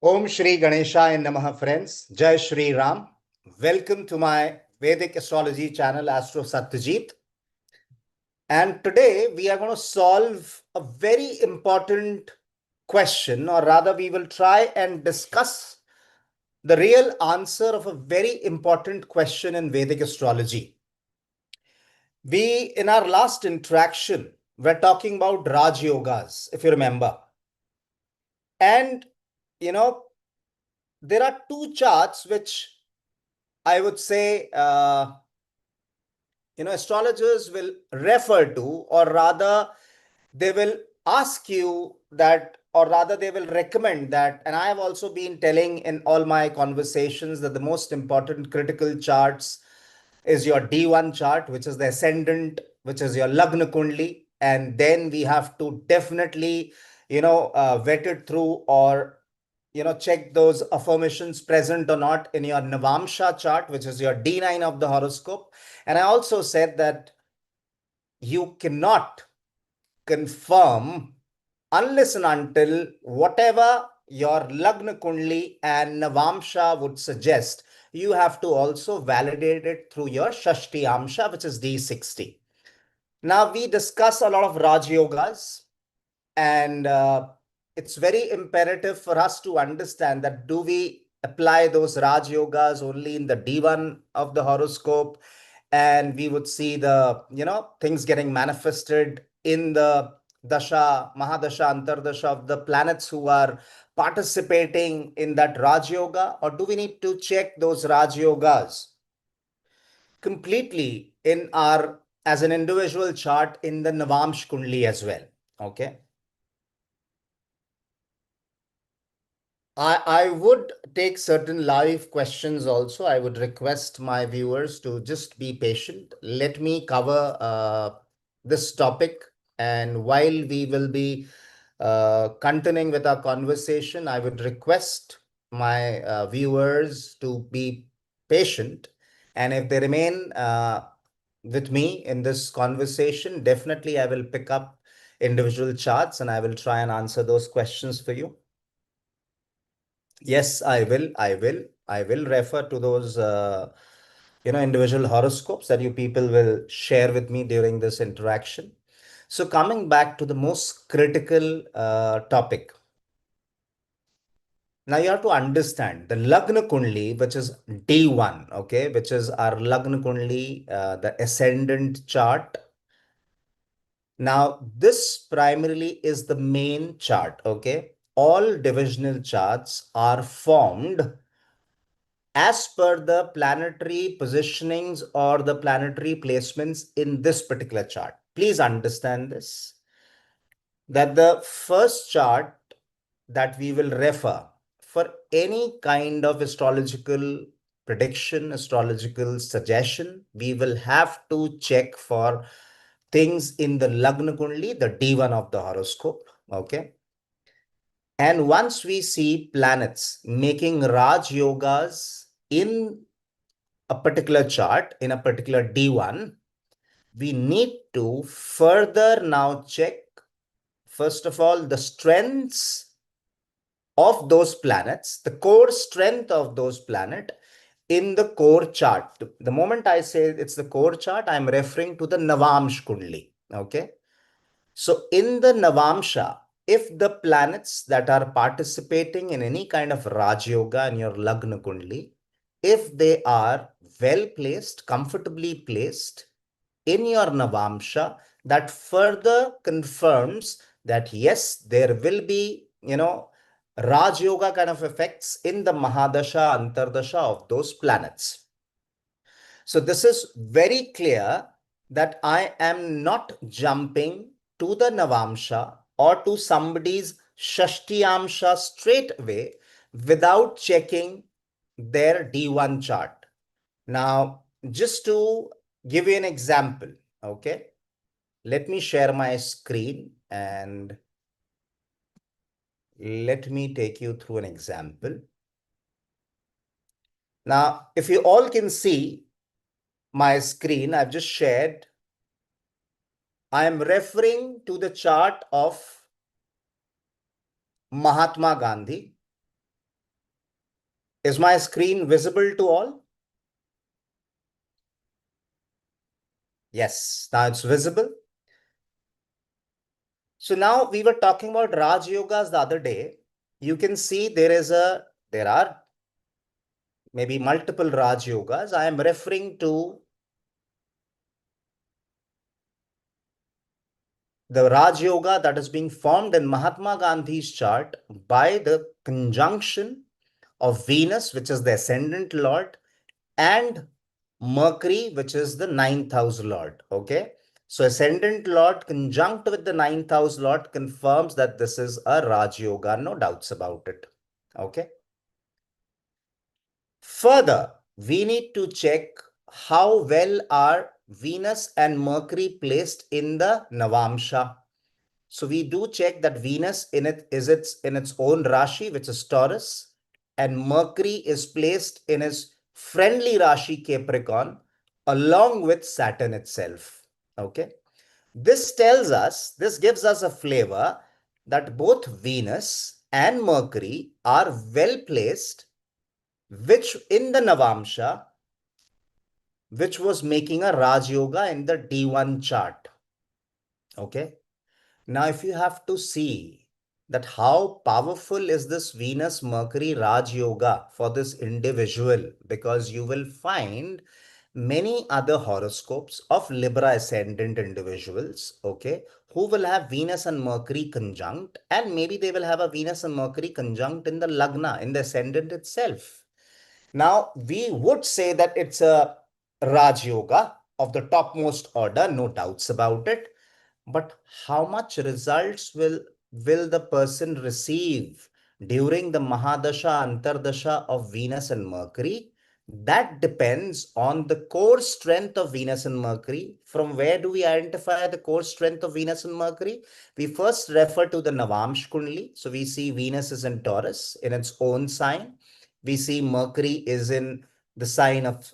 Om Shri Ganeshaya Namaha, friends. Jai Shri Ram. Welcome to my Vedic astrology channel, Astro Satyajit. And today we are going to solve a very important question, or rather, we will try and discuss the real answer of a very important question in Vedic astrology. In our last interaction, were talking about Raj Yogas, if you remember. And, you know, there are two charts which I would say astrologers will refer to, or rather they will ask you that, or rather they will recommend that. And I have also been telling in all my conversations that the most important critical charts is your D1 chart, which is the ascendant, which is your Lagna Kundli. And then we have to definitely vet it through, or check those affirmations present or not in your Navamsa chart, which is your D9 of the horoscope. And I also said that you cannot confirm unless and until whatever your Lagna Kundli and Navamsa would suggest, you have to also validate it through your Shashti Amsha, which is D60. Now, we discuss a lot of Raj Yogas, and it's very imperative for us to understand that do we apply those Raj Yogas only in the D1 of the horoscope, and we would see the things getting manifested in the dasha, mahadasha, antardasha of the planets who are participating in that Raj Yoga, or do we need to check those Raj Yogas completely in our as an individual chart in the Navamsh Kundli as well? Okay. I would take certain live questions also. I would request my viewers to just be patient. Let me cover this topic. And while we will be continuing with our conversation, I would request my viewers to be patient. And if they remain with me in this conversation, definitely I will pick up individual charts and I will try and answer those questions for you. Yes, I will. I will refer to those, individual horoscopes that you people will share with me during this interaction. So coming back to the most critical topic. Now you have to understand the Lagna Kundli, which is D1, okay, which is our Lagna Kundli, the ascendant chart. Now, this primarily is the main chart, okay? All divisional charts are formed as per the planetary positionings or the planetary placements in this particular chart. Please understand this, that the first chart that we will refer for any kind of astrological prediction, astrological suggestion, we will have to check for things in the Lagna Kundli, the D1 of the horoscope. Okay. And once we see planets making Raj Yogas in a particular chart, in a particular D1, we need to further now check, first of all, the strengths of those planets, the core strength of those planets in the core chart. The moment I say it's the core chart, I'm referring to the Navamsh Kundli. Okay. So in the Navamsha, if the planets that are participating in any kind of Raj Yoga in your Lagna Kundli, if they are well placed, comfortably placed in your Navamsha, that further confirms that yes, there will be, Raj Yoga kind of effects in the Mahadasha, Antardasha of those planets. So this is very clear that I am not jumping to the Navamsha or to somebody's Shashtiyamsha straight away without checking their D1 chart. Now, just to give you an example, okay, let me share my screen and let me take you through an example. Now, if you all can see my screen, I've just shared. I am referring to the chart of Mahatma Gandhi. Is my screen visible to all? Yes, now it's visible. So now we were talking about Raj Yogas the other day. You can see there are maybe multiple Raj Yogas. I am referring to the Raj Yoga that is being formed in Mahatma Gandhi's chart by the conjunction of Venus, which is the ascendant lord, and Mercury, which is the ninth house lord. Okay. So ascendant lord conjunct with the ninth house lord confirms that this is a Raj Yoga, no doubts about it. Okay. Further, we need to check how well are Venus and Mercury placed in the Navamsa. So we do check that Venus in its own Rashi, which is Taurus, and Mercury is placed in his friendly Rashi Capricorn, along with Saturn itself. Okay. This gives us a flavor that both Venus and Mercury are well placed, which in the Navamsha, which was making a Raj Yoga in the D1 chart. Okay. Now, if you have to see that how powerful is this Venus Mercury Raj Yoga for this individual, because you will find many other horoscopes of Libra ascendant individuals, okay, who will have Venus and Mercury conjunct, and maybe they will have a Venus and Mercury conjunct in the Lagna, in the ascendant itself. Now, we would say that it's a Raj Yoga of the topmost order, no doubts about it. But how much results will the person receive during the Mahadasha, Antardasha of Venus and Mercury? That depends on the core strength of Venus and Mercury. From where do we identify the core strength of Venus and Mercury? We first refer to the Navamsh Kundli. So we see Venus is in Taurus in its own sign. We see Mercury is in the sign of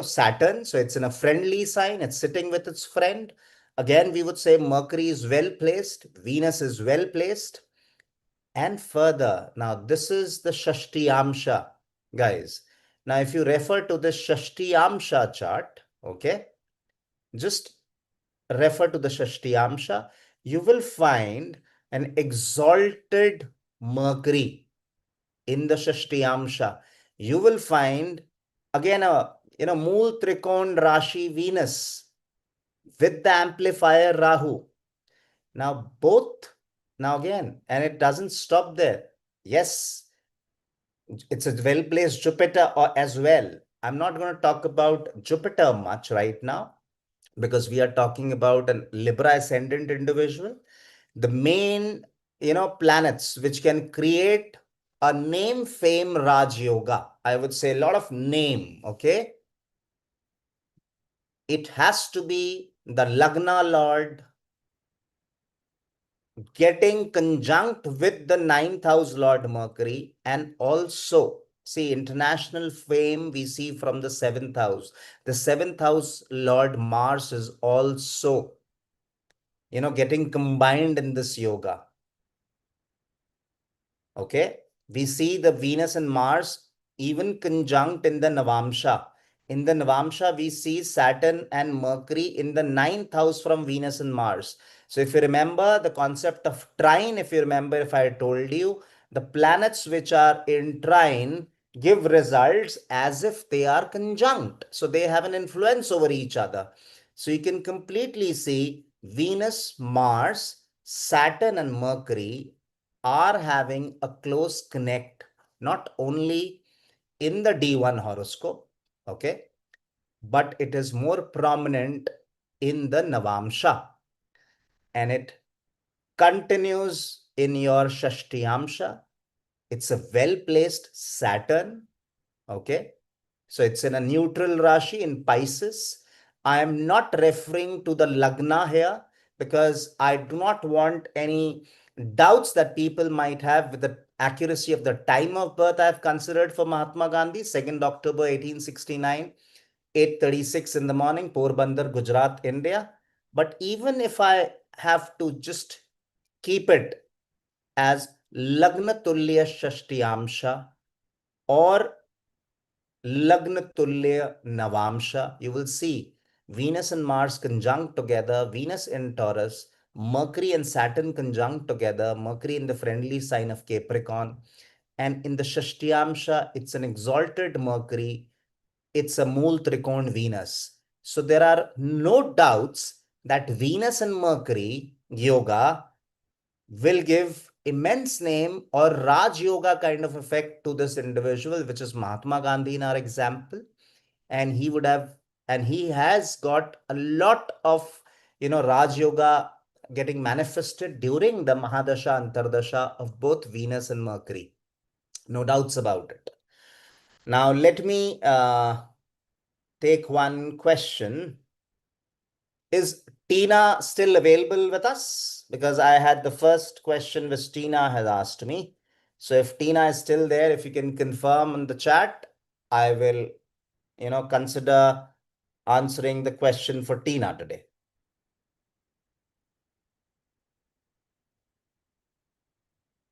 Saturn. So it's in a friendly sign. It's sitting with its friend. Again, we would say Mercury is well placed, Venus is well placed. And further, now this is the Shashtiyamsha, guys. Now, if you refer to the Shashtiyamsha chart, okay, just refer to the Shashtiyamsha, you will find an exalted Mercury in the Shashtiyamsha. You will find again a Mool Trikon Rashi Venus with the amplifier Rahu. Now, both, now again, and it doesn't stop there. Yes, it's a well placed Jupiter or as well. I'm not going to talk about Jupiter much right now because we are talking about a Libra ascendant individual. The main, planets which can create a name, fame, Raj Yoga. I would say a lot of name, okay? It has to be the Lagna Lord, getting conjunct with the ninth house Lord Mercury, and also see international fame we see from the seventh house. The seventh house Lord Mars is also, getting combined in this yoga. Okay. We see the Venus and Mars even conjunct in the Navamsha. In the Navamsha, we see Saturn and Mercury in the ninth house from Venus and Mars. So if you remember the concept of trine, if you remember, if I told you, the planets which are in trine give results as if they are conjunct. So they have an influence over each other. So you can completely see Venus, Mars, Saturn and Mercury are having a close connect, not only in the D1 horoscope, okay, but it is more prominent in the Navamsha, and it continues in your Shashtiyamsha. It's a well placed Saturn, okay. So it's in a neutral Rashi in Pisces. I am not referring to the Lagna here because I do not want any doubts that people might have with the accuracy of the time of birth I have considered for Mahatma Gandhi, 2nd October 1869, 8:36 in the morning, Porbandar, Gujarat, India. But even if I have to just keep it as Lagna Tulya Shashtiyamsha, or Lagna Tulya Navamsa, you will see Venus and Mars conjunct together, Venus in Taurus, Mercury and Saturn conjunct together, Mercury in the friendly sign of Capricorn. And in the Shashtiyamsha, it's an exalted Mercury, it's a Mool Trikon Venus. So there are no doubts that Venus and Mercury yoga will give immense name or Raj Yoga kind of effect to this individual, which is Mahatma Gandhi in our example. And he would have, and he has got a lot of, Raj Yoga getting manifested during the Mahadasha, Antardasha of both Venus and Mercury. No doubts about it. Now, let me take one question. Is Tina still available with us? Because I had the first question which Tina has asked me. So if Tina is still there, if you can confirm in the chat, I will, consider answering the question for Tina today.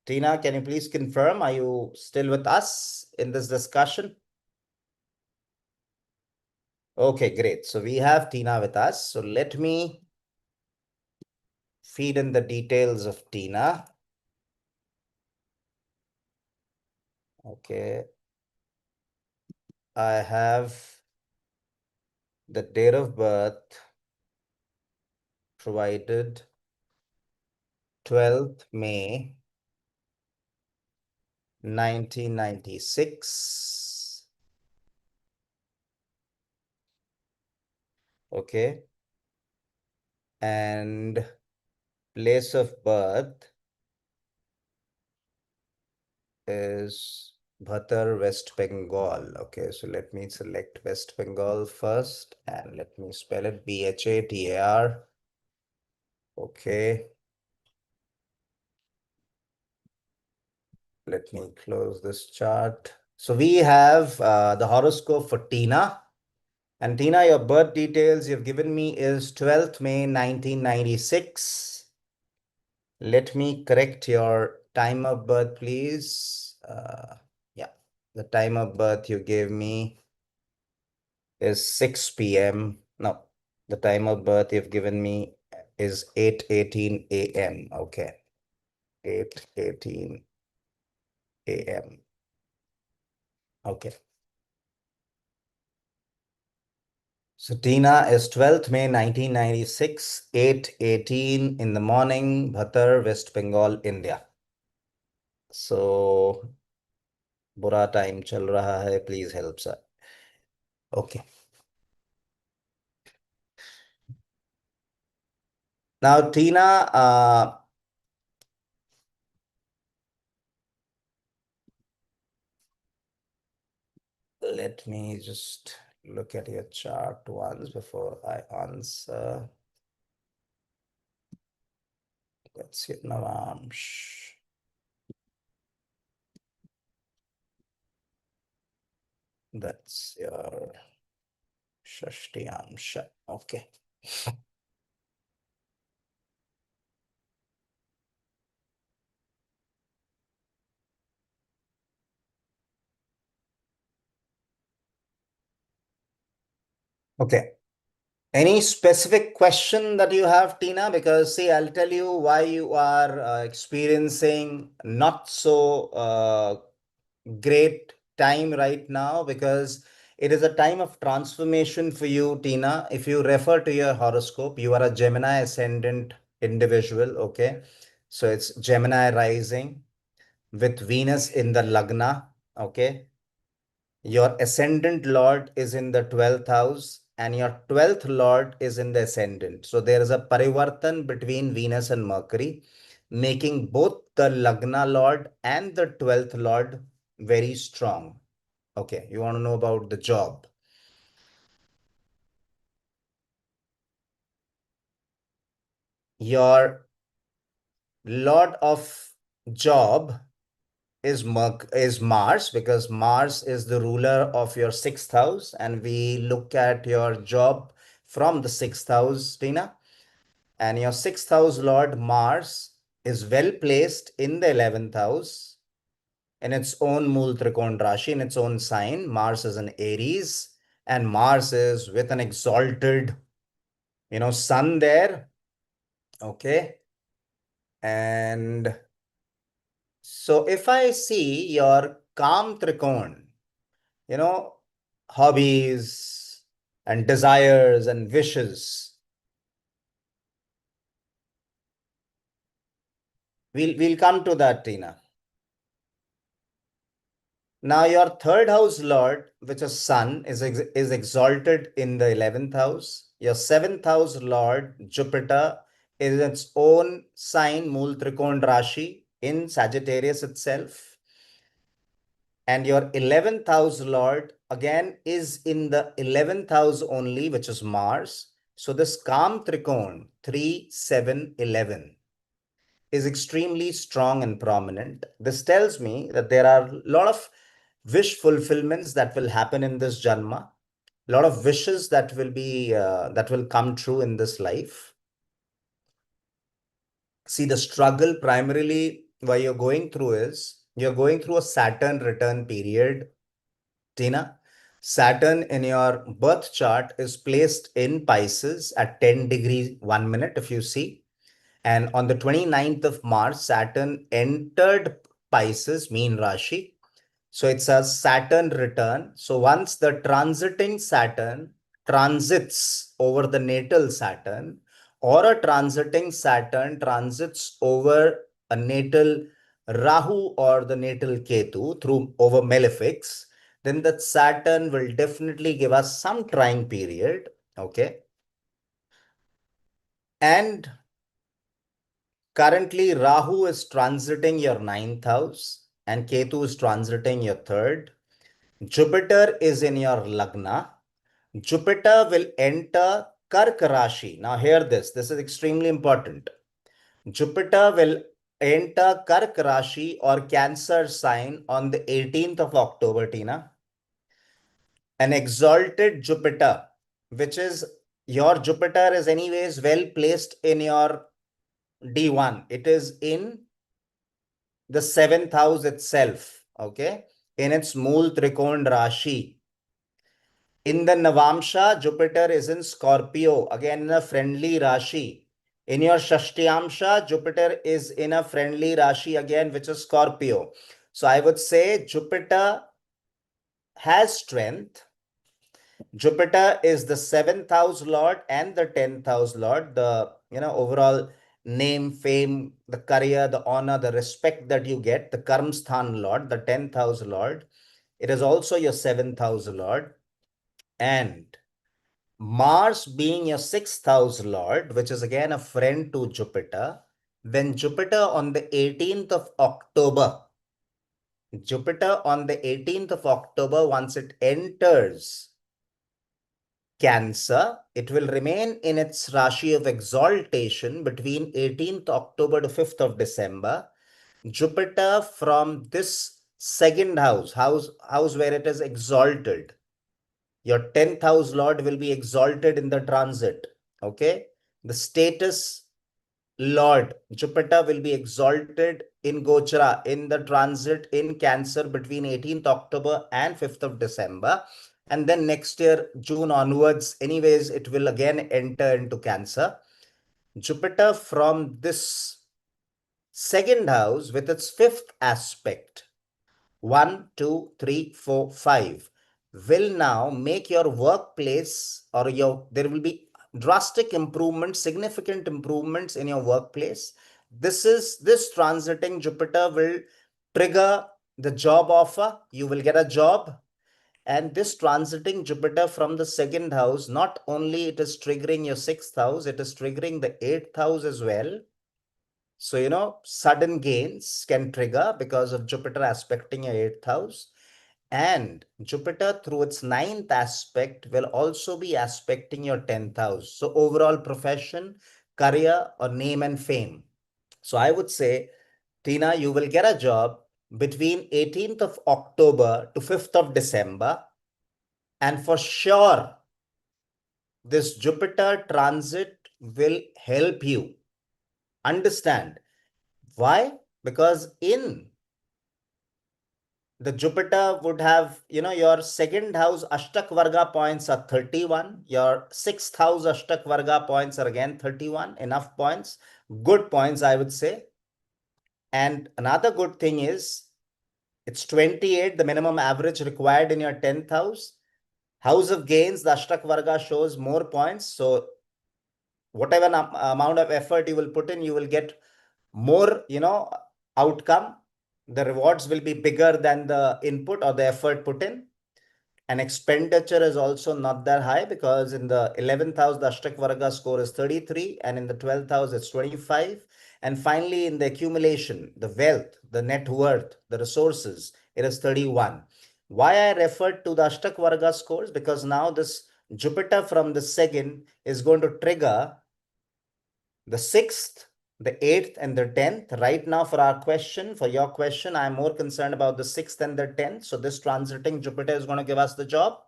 Tina, can you please confirm? Are you still with us in this discussion? Okay, great. So we have Tina with us. So let me feed in the details of Tina. Okay. I have the date of birth provided 12th May 1996. Okay. And place of birth is Bhatar, West Bengal. Okay, so let me select West Bengal first and let me spell it Bhatar. Okay. Let me close this chart. So we have the horoscope for Tina. And Tina, your birth details you've given me is 12th May 1996. Let me correct your time of birth, please. Yeah, the time of birth you gave me is 6 p.m. No, the time of birth you've given me is 8:18 a.m. Okay, 8:18 a.m. Okay. So Tina is 12th May 1996, 8:18 in the morning, Bhatar, West Bengal, India. So बुरा time चल रहा है, please help sir. Okay. Now Tina, let me just look at your chart once before I answer. That's your Navamsh. That's your Shashtiyamsha. Okay. Okay. Any specific question that you have, Tina? Because see, I'll tell you why you are experiencing not so great time right now, because it is a time of transformation for you, Tina. If you refer to your horoscope, you are a Gemini ascendant individual. Okay. So it's Gemini rising with Venus in the Lagna. Okay. Your ascendant lord is in the 12th house and your 12th lord is in the ascendant. So there is a parivartan between Venus and Mercury, making both the Lagna lord and the 12th lord very strong. Okay, you want to know about the job. Your lord of job is Mars, because Mars is the ruler of your sixth house, and we look at your job from the sixth house, Tina. And your sixth house lord Mars is well placed in the 11th house. in its own Mool Trikon Rashi, in its own sign. Mars is in Aries, and Mars is with an exalted, sun there. Okay. And so if I see your Kam Trikon, you know, hobbies and desires and wishes, we'll come to that, Tina. Now, your third house lord, which is Sun, is exalted in the 11th house. Your seventh house lord, Jupiter, is its own sign, Mool Trikon Rashi, in Sagittarius itself. And your 11th house lord, again, is in the 11th house only, which is Mars. So, this Kam Trikon, 3, 7, 11, is extremely strong and prominent. This tells me that there are a lot of wish fulfillments that will happen in this janma, a lot of wishes that will come true in this life. See, the struggle primarily why you're going through is you're going through a Saturn return period, Tina. Saturn in your birth chart is placed in Pisces at 10 degrees 1 minute, if you see. And on the 29th of March, Saturn entered Pisces, mean Rashi. So it's a Saturn return. So once the transiting Saturn transits over the natal Saturn, or a transiting Saturn transits over a natal Rahu or the natal Ketu through over malefics, then that Saturn will definitely give us some trying period. Okay. And currently, Rahu is transiting your ninth house and Ketu is transiting your third. Jupiter is in your Lagna. Jupiter will enter Kark Rashi. Now, hear this. This is extremely important. Jupiter will enter Kark Rashi or Cancer sign on the 18th of October, Tina. An exalted Jupiter, which is your Jupiter is anyways well placed in your D1. It is in the seventh house itself, okay, in its Mool Trikon Rashi. In the Navamsa, Jupiter is in Scorpio, again in a friendly Rashi. In your Shashtiyamsha, Jupiter is in a friendly Rashi again, which is Scorpio. So I would say Jupiter has strength. Jupiter is the seventh house lord and the 10th house lord. The overall name, fame, the career, the honor, the respect that you get, the Karmsthan lord, the 10th house lord. It is also your seventh house lord. And Mars being your sixth house lord, which is again a friend to Jupiter, when Jupiter on the 18th of October, once it enters Cancer, it will remain in its Rashi of exaltation between 18th October to 5th of December. Jupiter from this second house where it is exalted, your 10th house lord will be exalted in the transit. Okay. The status lord, Jupiter, will be exalted in Gochara in the transit in Cancer between 18th October and 5th of December. And then next year, June onwards, anyways, it will again enter into Cancer. Jupiter from this second house with its fifth aspect, 1, 2, 3, 4, 5, will now make your workplace or there will be drastic improvements, significant improvements in your workplace. This transiting Jupiter will trigger the job offer. You will get a job. And this transiting Jupiter from the second house, not only it is triggering your sixth house, it is triggering the eighth house as well. So, sudden gains can trigger because of Jupiter aspecting your eighth house. And Jupiter, through its ninth aspect, will also be aspecting your 10th house. So, overall profession, career, or name and fame. So, I would say, Tina, you will get a job between 18th of October to 5th of December. And for sure, this Jupiter transit will help you understand. Why? Because in the Jupiter would have, your second house Ashtak Varga points are 31. Your sixth house Ashtak Varga points are again 31. Enough points. Good points, I would say. And another good thing is it's 28, the minimum average required in your 10th house. House of gains, the Ashtak Varga shows more points. So whatever amount of effort you will put in, you will get more, outcome. The rewards will be bigger than the input or the effort put in. And expenditure is also not that high because in the 11th house, the Ashtak Varga score is 33, and in the 12th house, it's 25. And finally, in the accumulation, the wealth, the net worth, the resources, it is 31. Why I referred to the Ashtak Varga scores? Because now this Jupiter from the second is going to trigger the sixth, the eighth, and the 10th. Right now, for your question, I'm more concerned about the sixth and the 10th. So this transiting Jupiter is going to give us the job.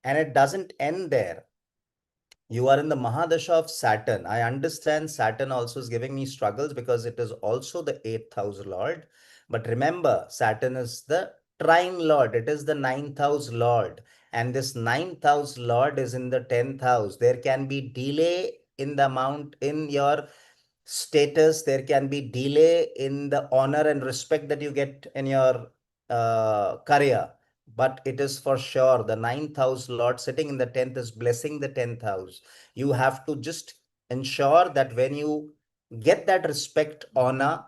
And it doesn't end there. You are in the Mahadasha of Saturn. I understand Saturn also is giving me struggles because it is also the eighth house lord. But remember, Saturn is the trine lord. It is the ninth house lord. And this ninth house lord is in the 10th house. There can be delay in the amount in your status. There can be delay in the honor and respect that you get in your career. But it is for sure the ninth house lord sitting in the 10th is blessing the 10th house. You have to just ensure that when you get that respect, honor,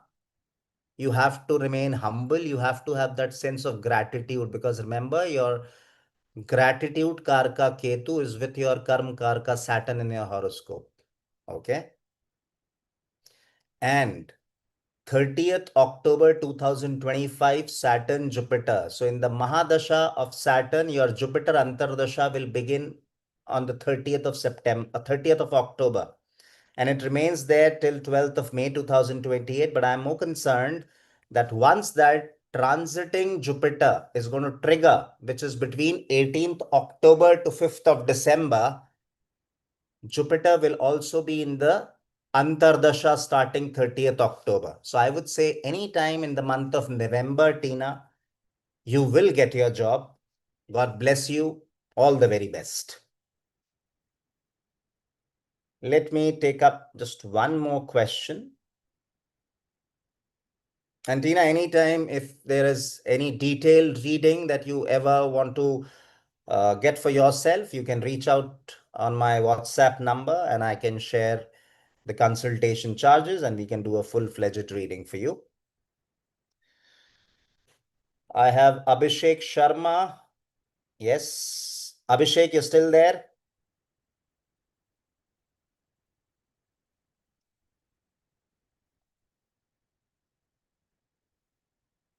you have to remain humble. You have to have that sense of gratitude because remember, your gratitude Karka Ketu is with your Karma Karka Saturn in your horoscope. Okay. And 30th October 2025, Saturn Jupiter. So in the Mahadasha of Saturn, your Jupiter Antardasha will begin on the 30th of September, 30th of October. And it remains there till 12th of May 2028. But I'm more concerned that once that transiting Jupiter is going to trigger, which is between 18th October to 5th of December, Jupiter will also be in the Antardasha starting 30th October. So I would say anytime in the month of November, Tina, you will get your job. God bless you. All the very best. Let me take up just one more question. And Tina, anytime if there is any detailed reading that you ever want to get for yourself, you can reach out on my WhatsApp number and I can share the consultation charges and we can do a full-fledged reading for you. I have Abhishek Sharma. Yes. Abhishek, you're still there?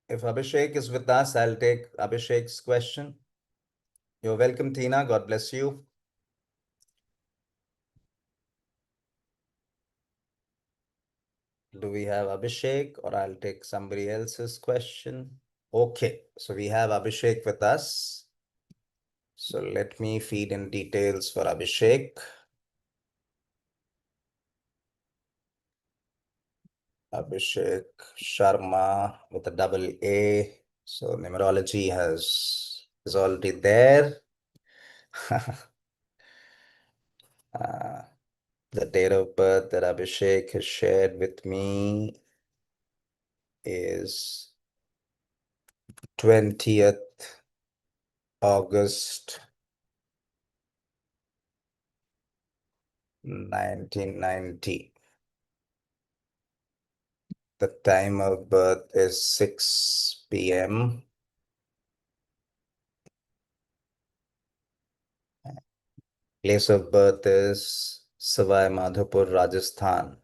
If Abhishek is with us, I'll take Abhishek's question. You're welcome, Tina. God bless you. Do we have Abhishek or I'll take somebody else's question? Okay, so we have Abhishek with us. So let me feed in details for Abhishek. Abhishek Sharma with a double A. So numerology is already there. uh, the date of birth that Abhishek has shared with me is 20th August 1990. The time of birth is 6 p.m. Place of birth is Savai Madhopur, Rajasthan.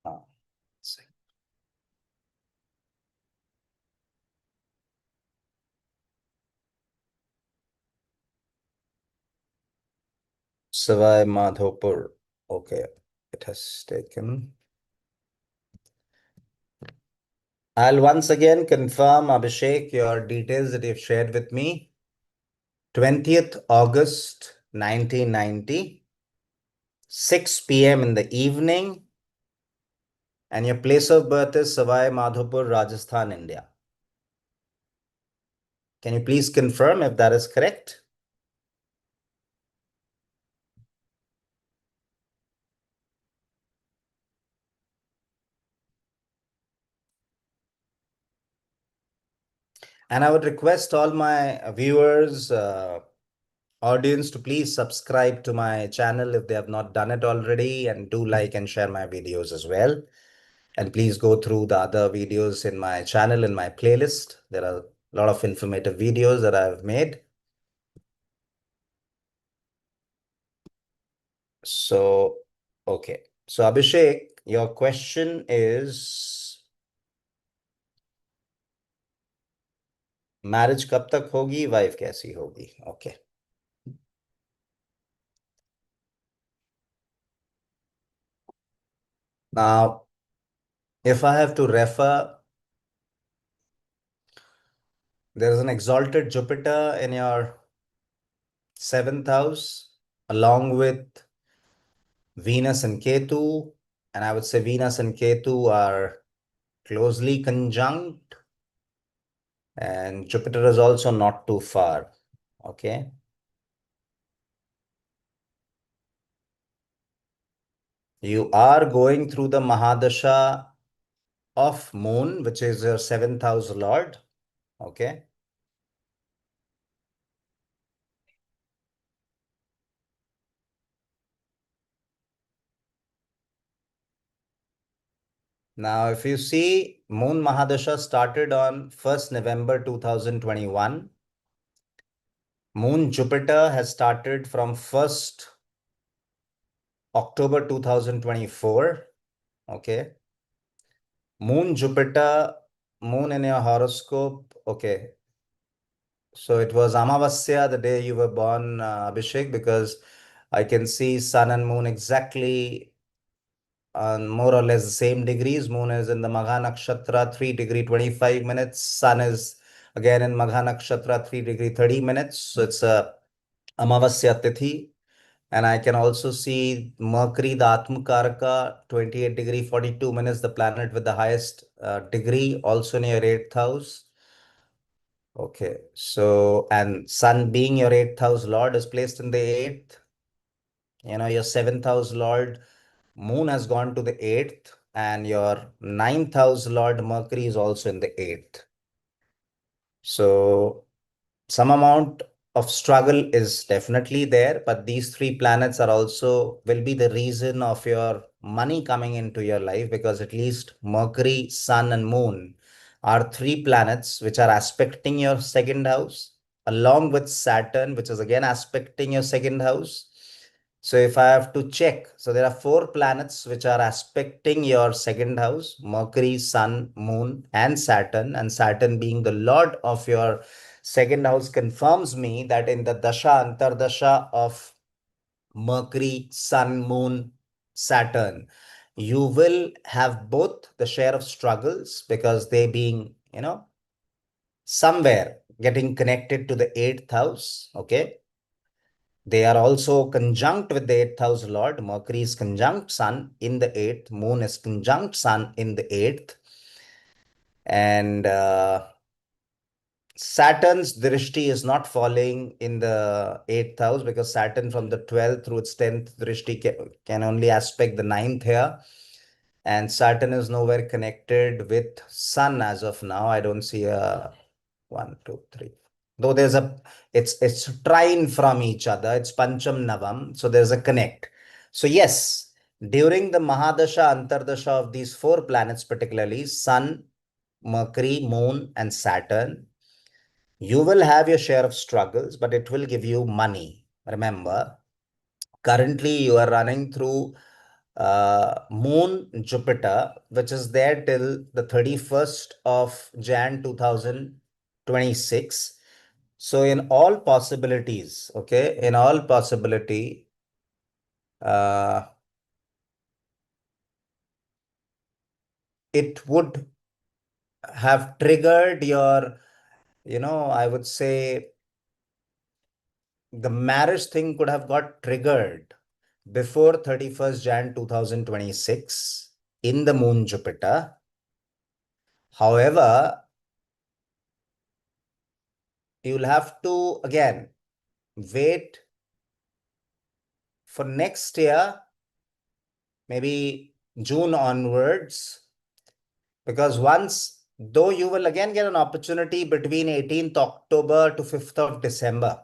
Ah, Savai Madhopur. Okay, it has taken. I'll once again confirm, Abhishek, your details that you've shared with me. 20th August 1990, 6 p.m. in the evening. And your place of birth is Savai Madhopur, Rajasthan, India. Can you please confirm if that is correct? And I would request all my viewers, audience to please subscribe to my channel if they have not done it already, and do like and share my videos as well. And please go through the other videos in my channel, in my playlist. There are a lot of informative videos that I've made. So, okay. So Abhishek, your question is marriage कब तक होगी, wife कैसी होगी? Okay. Now, if I have to refer, there is an exalted Jupiter in your seventh house, along with Venus and Ketu. And I would say Venus and Ketu are closely conjunct, and Jupiter is also not too far. Okay. You are going through the Mahadasha of Moon, which is your seventh house Lord. Okay. Now, if you see, Moon Mahadasha started on 1st November 2021. Moon Jupiter has started from 1st October 2024. Okay. Moon Jupiter, Moon in your horoscope. Okay. So it was Amavasya, the day you were born, Abhishek, because I can see Sun and Moon exactly on more or less the same degrees. Moon is in the Magha Nakshatra, 3 degree 25 minutes. Sun is again in Magha Nakshatra, 3 degree 30 minutes. So it's a Amavasya Tithi. And I can also see Mercury, the Atmakaraka, 28 degree 42 minutes, the planet with the highest degree, also in your eighth house. Okay, so, and Sun being your eighth house Lord is placed in the eighth. Your seventh house Lord Moon has gone to the eighth, and your ninth house Lord Mercury is also in the eighth. So some amount of struggle is definitely there, but these three planets are also will be the reason of your money coming into your life, because at least Mercury, Sun, and Moon are three planets which are aspecting your second house, along with Saturn, which is again aspecting your second house. So if I have to check, so there are four planets which are aspecting your second house: Mercury, Sun, Moon, and Saturn. And Saturn being the lord of your second house confirms me that in the dasha antardasha of Mercury, Sun, Moon, Saturn, you will have both the share of struggles, because they being, somewhere getting connected to the eighth house. Okay. They are also conjunct with the eighth house Lord. Mercury is conjunct Sun in the eighth. Moon is conjunct Sun in the eighth. And Saturn's drishti is not falling in the eighth house, because Saturn from the 12th through its 10th drishti can only aspect the ninth here. And Saturn is nowhere connected with Sun as of now. I don't see a one, two, three. Though it's trine from each other. It's Pancham Navam. So there's a connect. So yes, during the Mahadasha, Antardasha of these four planets, particularly Sun, Mercury, Moon, and Saturn, you will have your share of struggles, but it will give you money. Remember, currently you are running through Moon Jupiter, which is there till the 31st of Jan 2026. So in all possibilities, okay, in all possibility, uh, it would have triggered your, I would say the marriage thing could have got triggered before 31st Jan 2026. in the moon Jupiter. However, you'll have to again wait for next year, maybe June onwards, because once, though you will again get an opportunity between 18th October to 5th of December,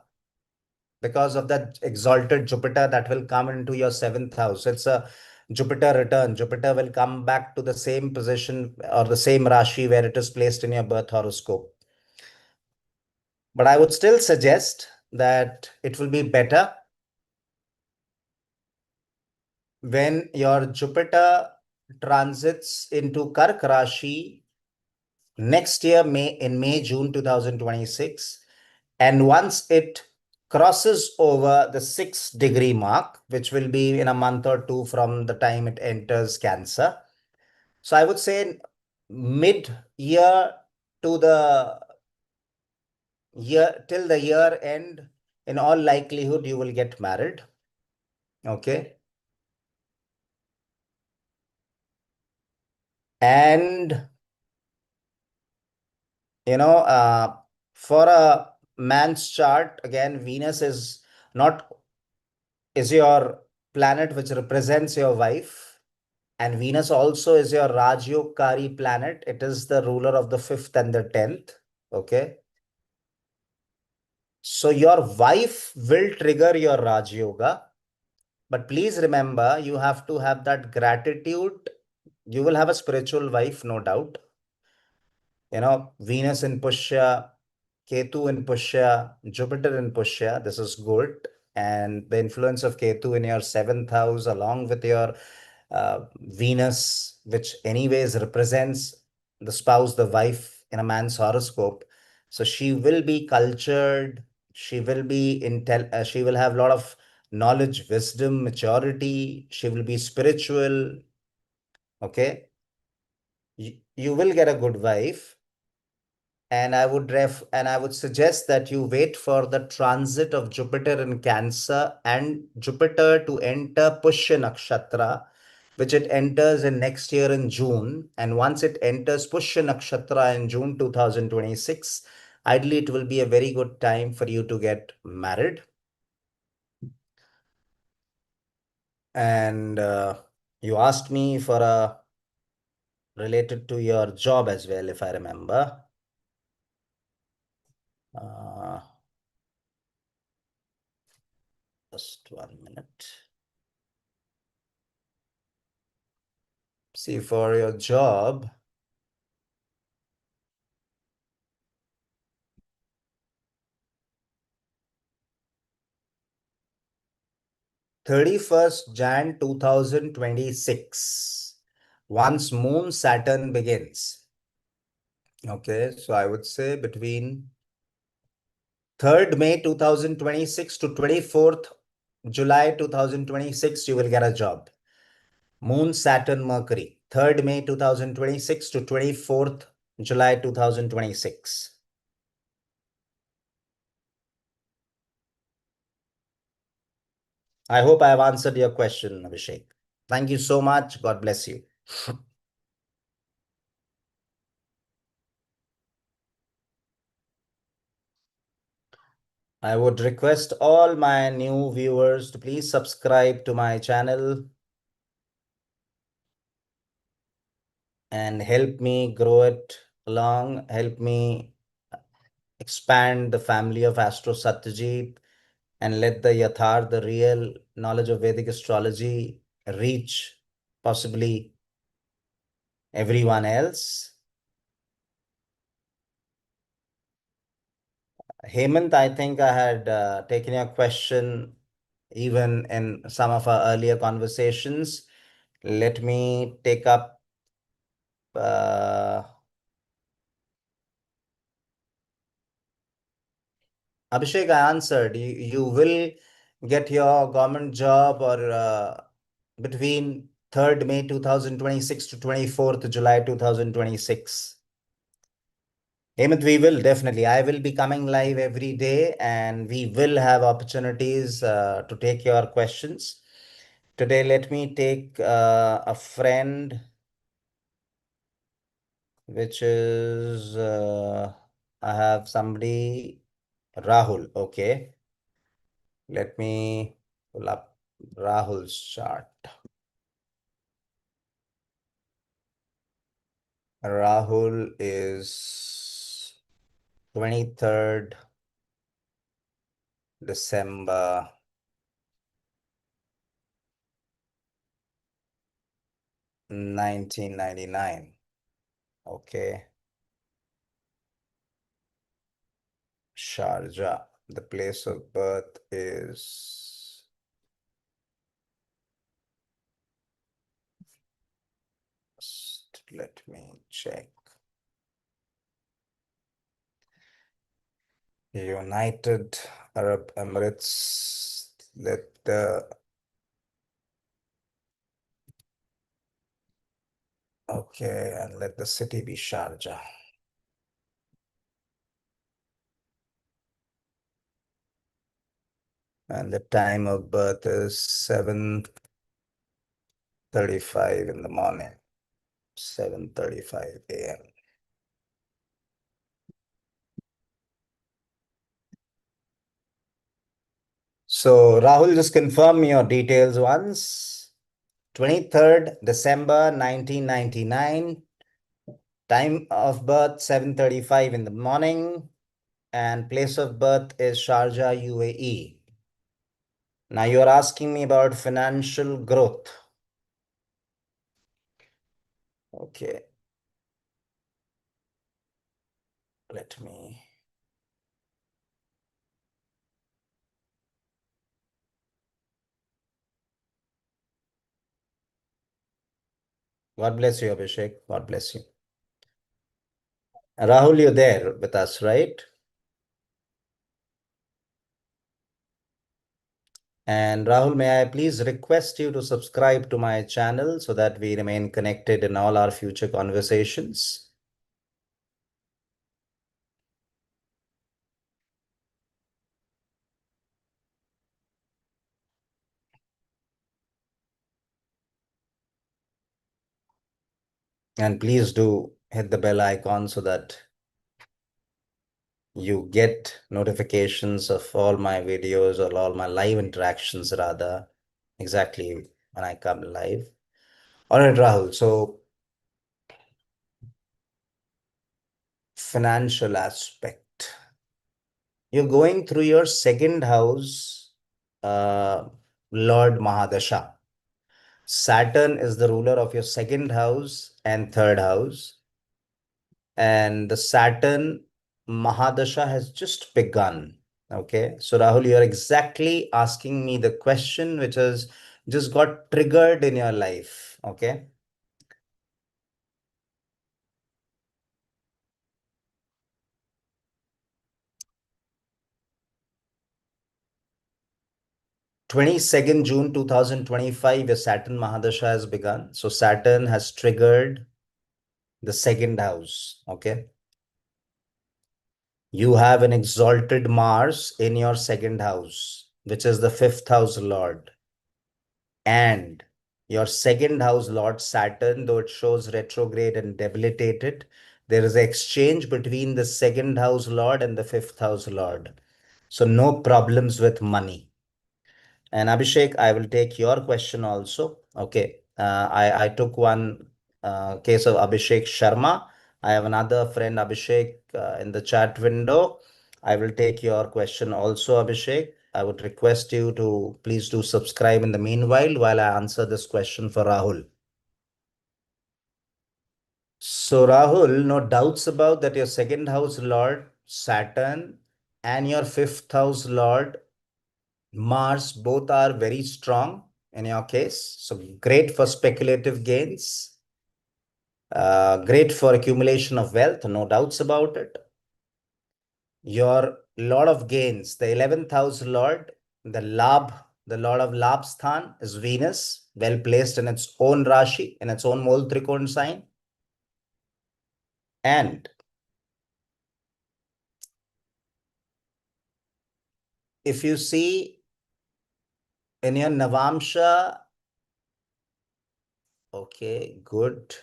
because of that exalted Jupiter that will come into your seventh house. It's a Jupiter return. Jupiter will come back to the same position or the same Rashi where it is placed in your birth horoscope. But I would still suggest that it will be better when your Jupiter transits into Kark Rashi next year, May, June 2026. And once it crosses over the 6 degree mark, which will be in a month or two from the time it enters Cancer. So I would say mid year to the year till the year end, in all likelihood, you will get married. Okay. And, you know, for a man's chart, again, Venus is not is your planet which represents your wife. And Venus also is your Rajyogkari planet. It is the ruler of the fifth and the 10th. Okay. So your wife will trigger your Raj Yoga. But please remember, you have to have that gratitude. You will have a spiritual wife, no doubt. Venus in Pushya, Ketu in Pushya, Jupiter in Pushya. This is good. And the influence of Ketu in your seventh house, along with your Venus, which anyways represents the spouse, the wife in a man's horoscope. So she will be cultured. She will be she will have a lot of knowledge, wisdom, maturity. She will be spiritual. Okay. You will get a good wife. And I would suggest that you wait for the transit of Jupiter in Cancer and Jupiter to enter Pushya Nakshatra, which it enters in next year in June. And once it enters Pushya Nakshatra in June 2026, ideally it will be a very good time for you to get married. And you asked me for a related to your job as well, if I remember. Uh, just 1 minute. See, for your job, 31st Jan 2026, once Moon Saturn begins. Okay, so I would say between 3rd May 2026 to 24th July 2026, you will get a job. Moon Saturn Mercury, 3rd May 2026 to 24th July 2026. I hope I have answered your question, Abhishek. Thank you so much. God bless you. I would request all my new viewers to please subscribe to my channel and help me grow it along, help me expand the family of Astro Satyajit, and let the Yathar, the real knowledge of Vedic astrology, reach possibly everyone else. Hemant, I think I had taken your question even in some of our earlier conversations. Let me take up Abhishek, I answered. You will get your government job or between 3rd May 2026 to 24th July 2026. Hemant, we will definitely. I will be coming live every day and we will have opportunities to take your questions. Today, let me take a friend. which is I have somebody, Rahul. Okay, let me pull up Rahul's chart. Rahul is 23rd December 1999. Okay, Sharjah. The place of birth is, let me check. United Arab Emirates. Let the Okay, and let the city be Sharjah. And the time of birth is 7:35 in the morning. 7:35 a.m. So Rahul, just confirm me your details once. 23rd December 1999. Time of birth 7:35 in the morning. And place of birth is Sharjah, UAE. Now you're asking me about financial growth. Okay, let me. God bless you, Abhishek. God bless you. Rahul, you're there with us, right? And Rahul, may I please request you to subscribe to my channel so that we remain connected in all our future conversations. And please do hit the bell icon so that you get notifications of all my videos or all my live interactions rather, exactly when I come live. All right, Rahul. So financial aspect. You're going through your second house, uh, Lord Mahadasha. Saturn is the ruler of your second house and third house. And the Saturn Mahadasha has just begun. Okay. So, Rahul, you're exactly asking me the question which has just got triggered in your life. Okay. 22nd June 2025, your Saturn Mahadasha has begun. So, Saturn has triggered the second house. Okay. You have an exalted Mars in your second house, which is the fifth house Lord. And your second house Lord Saturn, though it shows retrograde and debilitated, there is an exchange between the second house Lord and the fifth house Lord. So no problems with money. And Abhishek, I will take your question also. Okay. I took one case of Abhishek Sharma. I have another friend, Abhishek, in the chat window. I will take your question also, Abhishek. I would request you to please do subscribe in the meanwhile while I answer this question for Rahul. So, Rahul, no doubts about that your second house Lord, Saturn, and your fifth house Lord, Mars, both are very strong in your case. So great for speculative gains, great for accumulation of wealth, no doubts about it. Your Lord of gains, the 11th house Lord, the Lord of Labsthan is Venus, well placed in its own Rashi, in its own Mol Trikon sign. And if you see in your Navamsa, okay, good.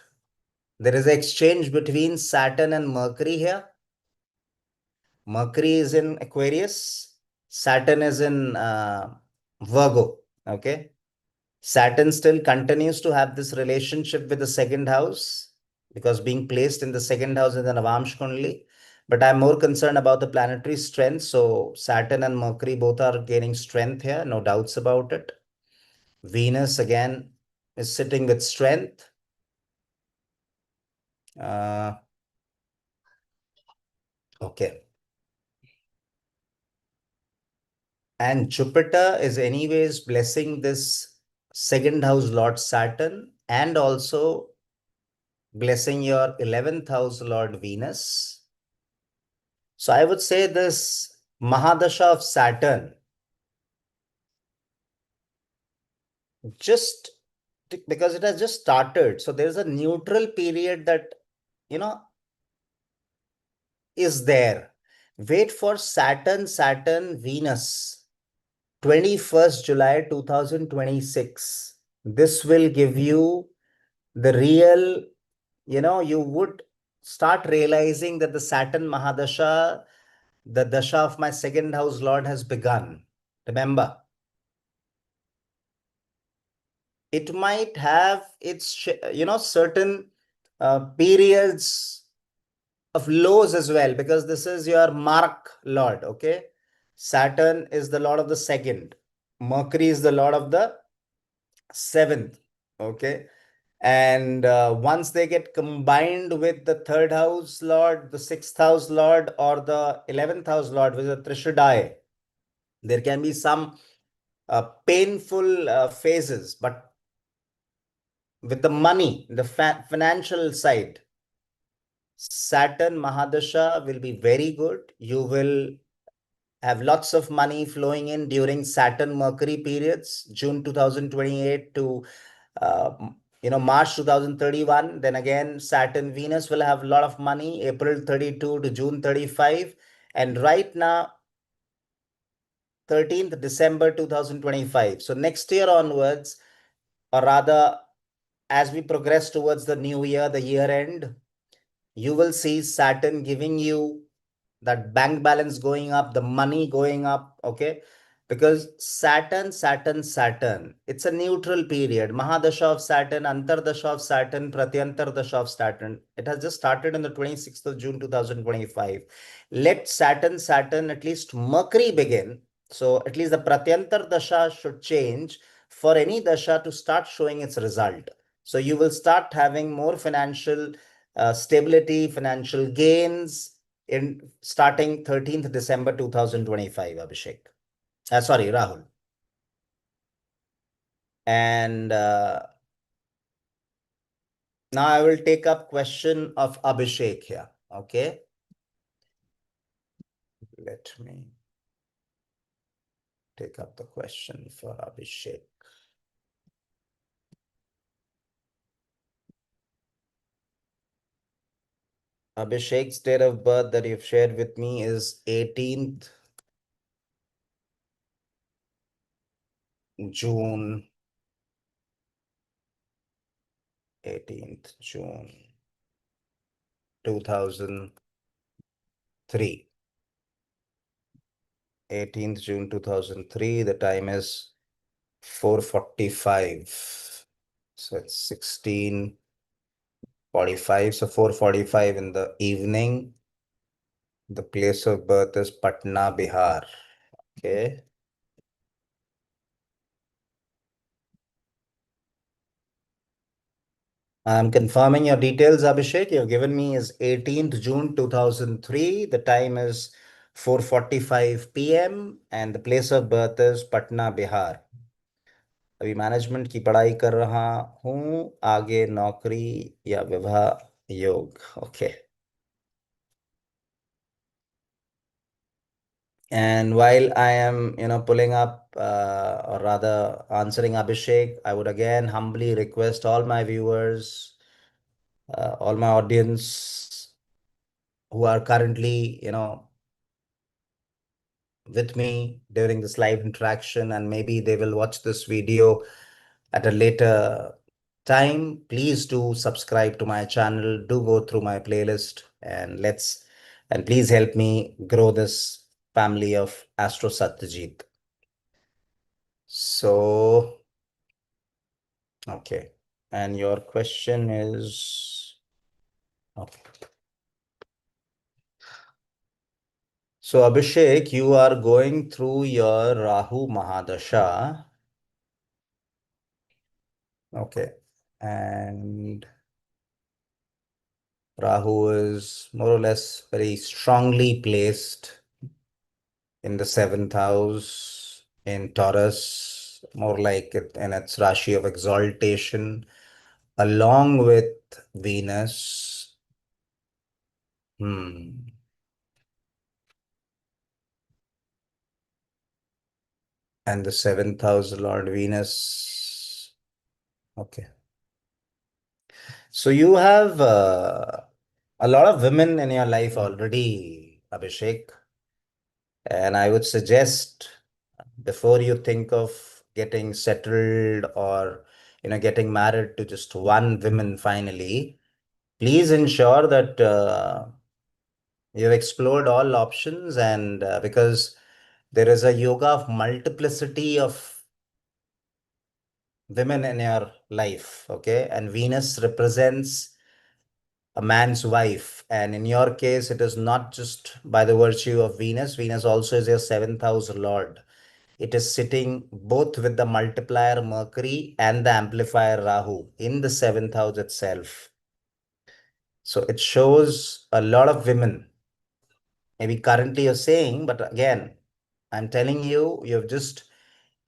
There is an exchange between Saturn and Mercury here. Mercury is in Aquarius, Saturn is in Virgo. Okay. Saturn still continues to have this relationship with the second house because being placed in the second house is an Navamsa only. But I'm more concerned about the planetary strength. So Saturn and Mercury both are gaining strength here, no doubts about it. Venus again is sitting with strength. Uh, okay. And Jupiter is anyways blessing this second house Lord Saturn and also blessing your 11th house Lord Venus. So I would say this Mahadasha of Saturn just because it has just started. So there's a neutral period that, you know, is there. Wait for Saturn, Venus, 21st July 2026. This will give you the real, you would start realizing that the Saturn Mahadasha, the Dasha of my second house Lord has begun. Remember, it might have its, certain periods of lows as well, because this is your mark Lord. Okay. Saturn is the Lord of the second. Mercury is the Lord of the seventh. Okay. And once they get combined with the third house Lord, the sixth house Lord, or the 11th house Lord, which is a Trishadai, there can be some painful phases. But with the money, the financial side, Saturn Mahadasha will be very good. You will have lots of money flowing in during Saturn Mercury periods, June 2028 to uh, March 2031. Then again, Saturn Venus will have a lot of money, April 32 to June 35. And right now, 13th December 2025. So next year onwards, or rather, as we progress towards the new year, the year end, you will see Saturn giving you that bank balance going up, the money going up. Okay. Because Saturn, it's a neutral period. Mahadasha of Saturn, Antardasha of Saturn, Pratyantardasha of Saturn. It has just started on the 26th of June 2025. Let Saturn, at least Mercury begin. So at least the Pratyantardasha should change for any Dasha to start showing its result. So you will start having more financial stability, financial gains in starting 13th December 2025, Abhishek. Sorry, Rahul. And now I will take up question of Abhishek here. Okay. Let me take up the question for Abhishek. Abhishek's date of birth that you've shared with me is 18th June. 18th June 2003. 18th June 2003. The time is 4:45. So it's 16:45. So 4:45 in the evening. The place of birth is Patna, Bihar. Okay. I'm confirming your details, Abhishek. You've given me is 18th June 2003. The time is 4:45 p.m. and the place of birth is Patna, Bihar. अभी management की पढ़ाई कर रहा हूँ, आगे नौकरी या विवाह योग. Okay. And while I am, pulling up or rather answering Abhishek, I would again humbly request all my viewers, all my audience who are currently, with me during this live interaction, and maybe they will watch this video at a later time, please do subscribe to my channel, do go through my playlist, and please help me grow this family of Astro Satyajit. So, okay. And your question is, okay. So, Abhishek, you are going through your Rahu Mahadasha. Okay. And Rahu is more or less very strongly placed in the seventh house in Taurus, more like it in its Rashi of exaltation, along with Venus. Hmm. And the seventh house, Lord Venus. Okay. So you have a lot of women in your life already, Abhishek. And I would suggest before you think of getting settled or getting married to just one woman finally, please ensure that you've explored all options and because there is a yoga of multiplicity of women in your life, okay? And Venus represents a man's wife. And in your case, it is not just by the virtue of Venus. Venus also is your seventh house lord. It is sitting both with the multiplier Mercury and the amplifier Rahu in the seventh house itself. So it shows a lot of women. Maybe currently you're saying, but again, I'm telling you, you've just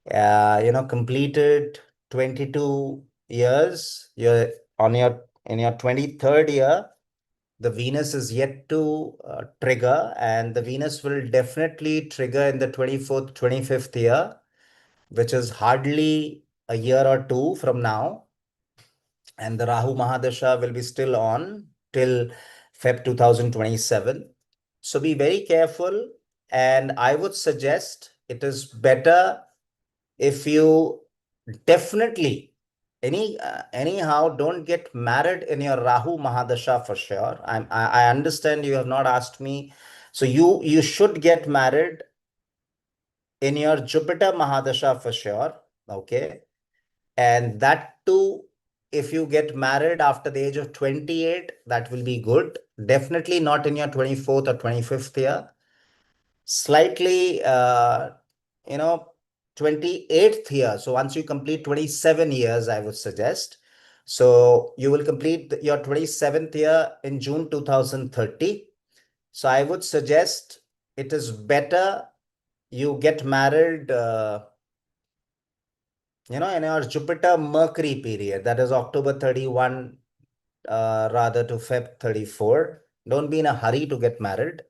completed 22 years. You're on your in your 23rd year. The Venus is yet to trigger, and the Venus will definitely trigger in the 24th, 25th year, which is hardly a year or two from now. And the Rahu Mahadasha will be still on till Feb 2027. So be very careful. And I would suggest it is better if you definitely anyhow don't get married in your Rahu Mahadasha for sure. I understand you have not asked me. So you should get married in your Jupiter Mahadasha for sure. Okay. And that too, if you get married after the age of 28, that will be good. Definitely not in your 24th or 25th year. Slightly, you know, 28th year. So once you complete 27 years, I would suggest. So you will complete your 27th year in June 2030. So I would suggest it is better you get married in your Jupiter Mercury period, that is October 31 rather to Feb 34. Don't be in a hurry to get married.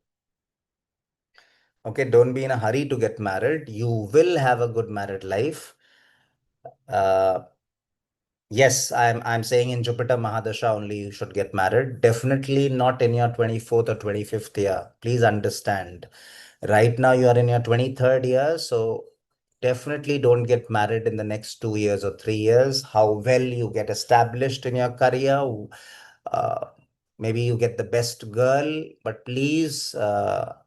Okay, don't be in a hurry to get married. You will have a good married life. Uh, Yes, I'm saying in Jupiter Mahadasha only you should get married. Definitely not in your 24th or 25th year. Please understand. Right now you are in your 23rd year, so definitely don't get married in the next 2 years or 3 years. How well you get established in your career, uh, maybe you get the best girl, but please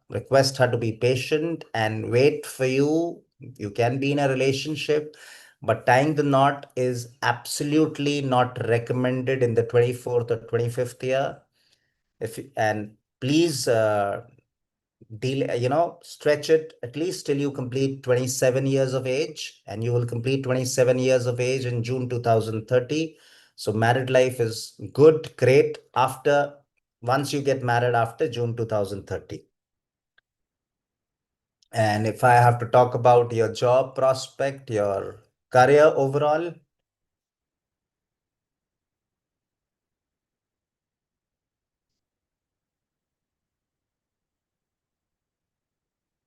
request her to be patient and wait for you. You can be in a relationship, but tying the knot is absolutely not recommended in the 24th or 25th year. And please stretch it at least till you complete 27 years of age, and you will complete 27 years of age in June 2030. So married life is good, great after once you get married after June 2030. And if I have to talk about your job prospect, your career overall,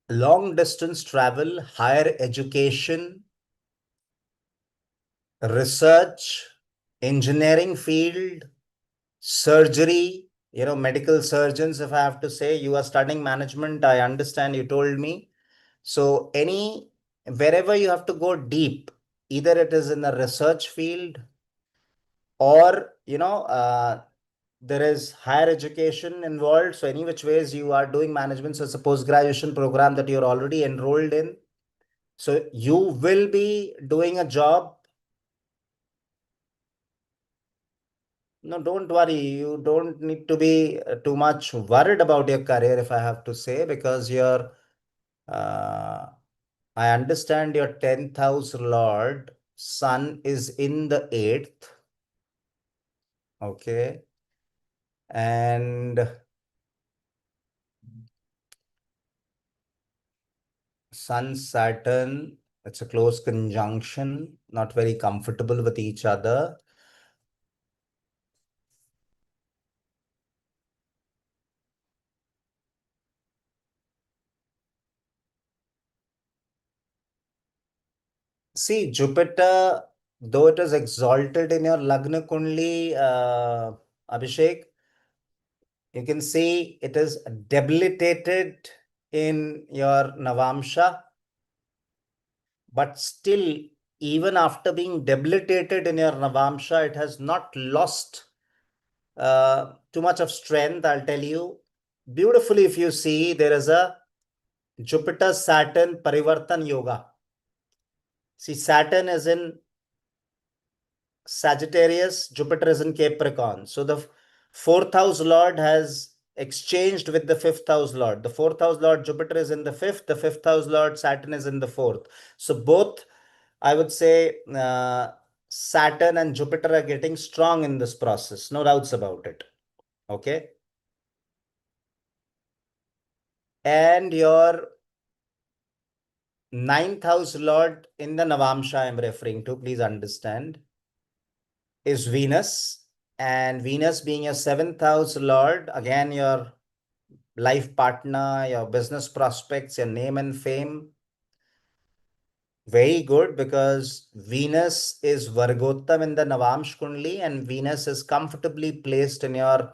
long distance travel, higher education, research, engineering field, surgery, medical surgeons, if I have to say, you are studying management, I understand you told me. So wherever you have to go deep, either it is in the research field or there is higher education involved. So any which ways you are doing management, so it's a post-graduation program that you're already enrolled in. So you will be doing a job. No, don't worry. You don't need to be too much worried about your career, if I have to say, because uh, I understand your 10th house Lord Sun is in the 8th. Okay. And Sun Saturn, it's a close conjunction, not very comfortable with each other. See, Jupiter, though it is exalted in your Lagna Kundli, Abhishek, you can see it is debilitated in your Navamsa, but still, even after being debilitated in your Navamsa, it has not lost too much of strength, I'll tell you. Beautifully, if you see, there is a Jupiter Saturn Parivartan Yoga. See, Saturn is in Sagittarius, Jupiter is in Capricorn. So the fourth house Lord has exchanged with the fifth house Lord. The fourth house Lord Jupiter is in the fifth house Lord Saturn is in the fourth. So both, I would say, Saturn and Jupiter are getting strong in this process. No doubts about it. Okay. And your ninth house Lord in the Navamsha I'm referring to, please understand, is Venus. And Venus being your seventh house Lord, again, your life partner, your business prospects, your name and fame. Very good, because Venus is Vargottam in the Navamsh Kundli, and Venus is comfortably placed in your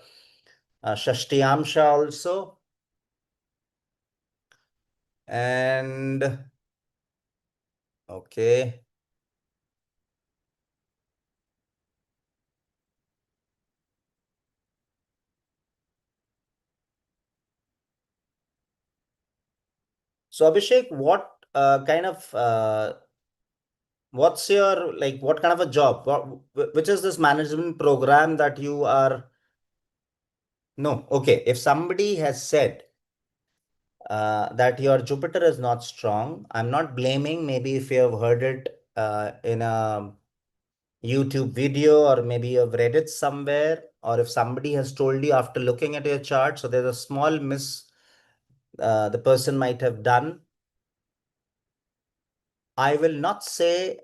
Shashtiyamsha also. And okay. So Abhishek, what kind of what's your, like, what kind of a job? Which is this management program that you are? No, okay. If somebody has said that your Jupiter is not strong, I'm not blaming. Maybe if you have heard it in a YouTube video, or maybe you've read it somewhere, or if somebody has told you after looking at your chart, so there's a small miss the person might have done. I will not say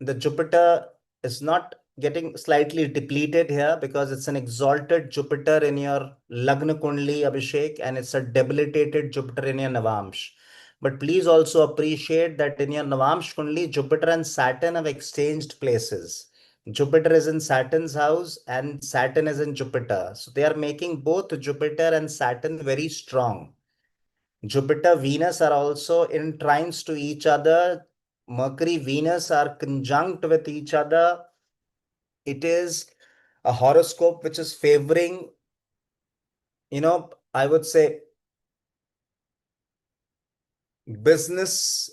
the Jupiter is not getting slightly depleted here, because it's an exalted Jupiter in your Lagna Kundli, Abhishek, and it's a debilitated Jupiter in your Navamsh. But please also appreciate that in your Navamsh Kundli, Jupiter and Saturn have exchanged places. Jupiter is in Saturn's house and Saturn is in Jupiter. So they are making both Jupiter and Saturn very strong. Jupiter, Venus are also in trines to each other. Mercury, Venus are conjunct with each other. It is a horoscope which is favoring, I would say, business.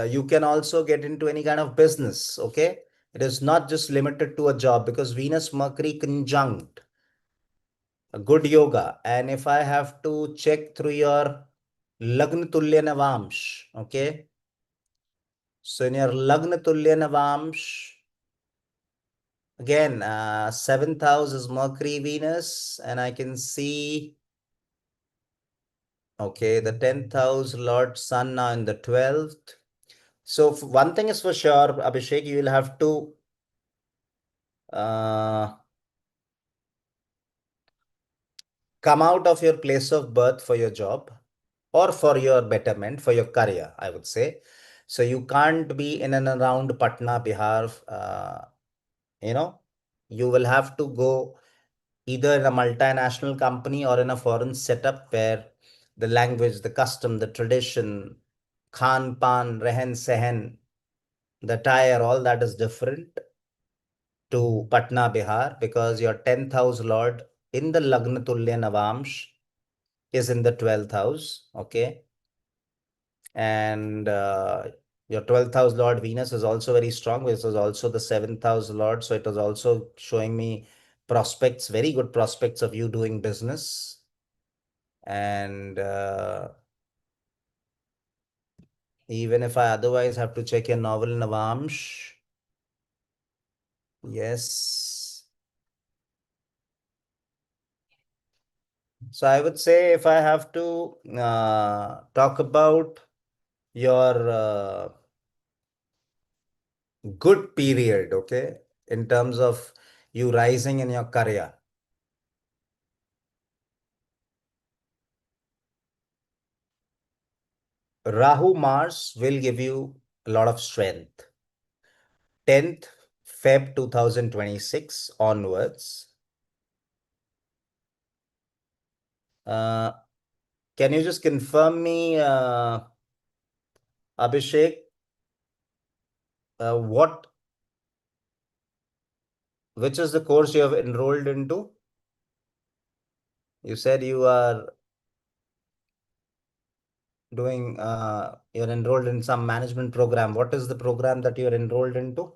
You can also get into any kind of business. Okay. It is not just limited to a job, because Venus, Mercury conjunct, a good yoga. And if I have to check through your Lagna Tulya Navamsh, okay. So in your Lagna Tulya Navamsh, again, seventh house is Mercury, Venus, and I can see, okay, the 10th house, Lord Sun now in the 12th. So one thing is for sure, Abhishek, you will have to uh, come out of your place of birth for your job, or for your betterment, for your career, I would say. So you can't be in and around Patna, Bihar. You know, you will have to go either in a multinational company or in a foreign setup, where the language, the custom, the tradition, khan pan, rehen sehen, the attire, all that is different. to Patna, Bihar, because your 10th house lord in the Lagna Tulya Navamsh is in the 12th house. Okay. And your 12th house lord Venus is also very strong. This is also the 7th house lord. So it was also showing me prospects, very good prospects of you doing business. And even if I otherwise have to check your novel Navamsh, yes. So I would say if I have to talk about your good period, okay, in terms of you rising in your career, Rahu Mars will give you a lot of strength. 10th Feb 2026 onwards. Uh, can you just confirm me, Abhishek, what which is the course you have enrolled into? You said you are doing, you're enrolled in some management program. What is the program that you're enrolled into?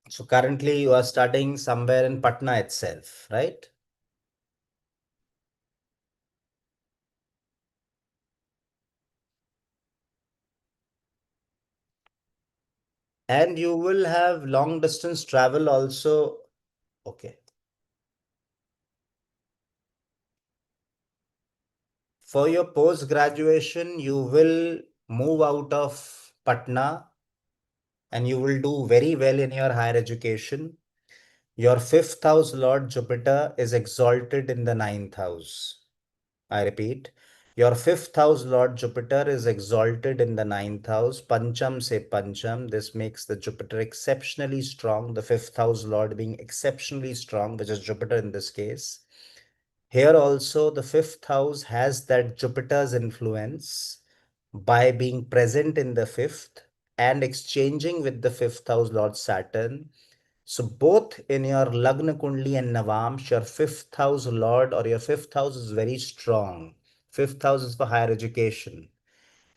So currently you are studying somewhere in Patna itself, right? And you will have long distance travel also. Okay. For your post graduation, you will move out of Patna and you will do very well in your higher education. Your fifth house Lord Jupiter is exalted in the ninth house. I repeat, your fifth house Lord Jupiter is exalted in the ninth house. Pancham se Pancham. This makes the Jupiter exceptionally strong. The fifth house Lord being exceptionally strong, which is Jupiter in this case. Here also, the fifth house has that Jupiter's influence by being present in the fifth and exchanging with the fifth house Lord Saturn. So both in your Lagna Kundli and Navamsh, your fifth house Lord or your fifth house is very strong. Fifth house is for higher education.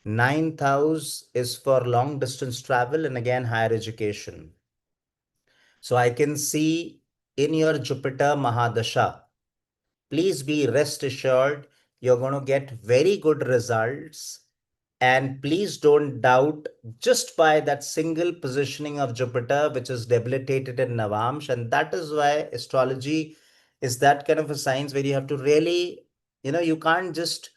Ninth house is for long distance travel and again higher education. So I can see in your Jupiter Mahadasha, please be rest assured you're going to get very good results. And please don't doubt just by that single positioning of Jupiter, which is debilitated in Navamsh. And that is why astrology is that kind of a science where you have to really, you can't just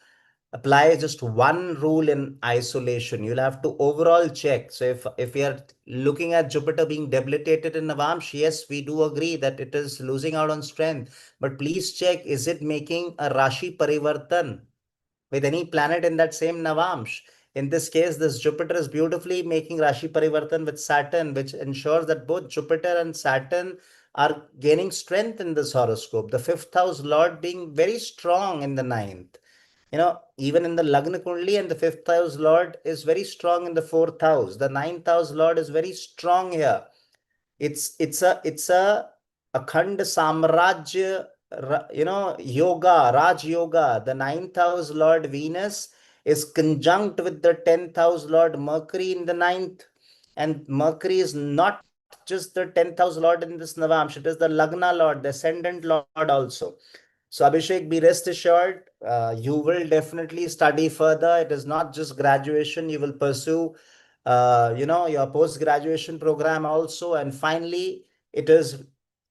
apply just one rule in isolation. You'll have to overall check. So if we are looking at Jupiter being debilitated in Navamsh, yes, we do agree that it is losing out on strength. But please check, is it making a Rashi Parivartan with any planet in that same Navamsh? In this case, this Jupiter is beautifully making Rashi Parivartan with Saturn, which ensures that both Jupiter and Saturn are gaining strength in this horoscope. The fifth house Lord being very strong in the ninth. Even in the Lagna Kundli, and the fifth house Lord is very strong in the fourth house. The ninth house Lord is very strong here. It's a Akhand Samrajya, yoga, Raj Yoga. The ninth house Lord Venus is conjunct with the 10th house Lord Mercury in the ninth. And Mercury is not just the 10th house Lord in this Navamsh, it is the Lagna Lord, the ascendant Lord also. So Abhishek, be rest assured, you will definitely study further. It is not just graduation. You will pursue, your post-graduation program also. And finally, it is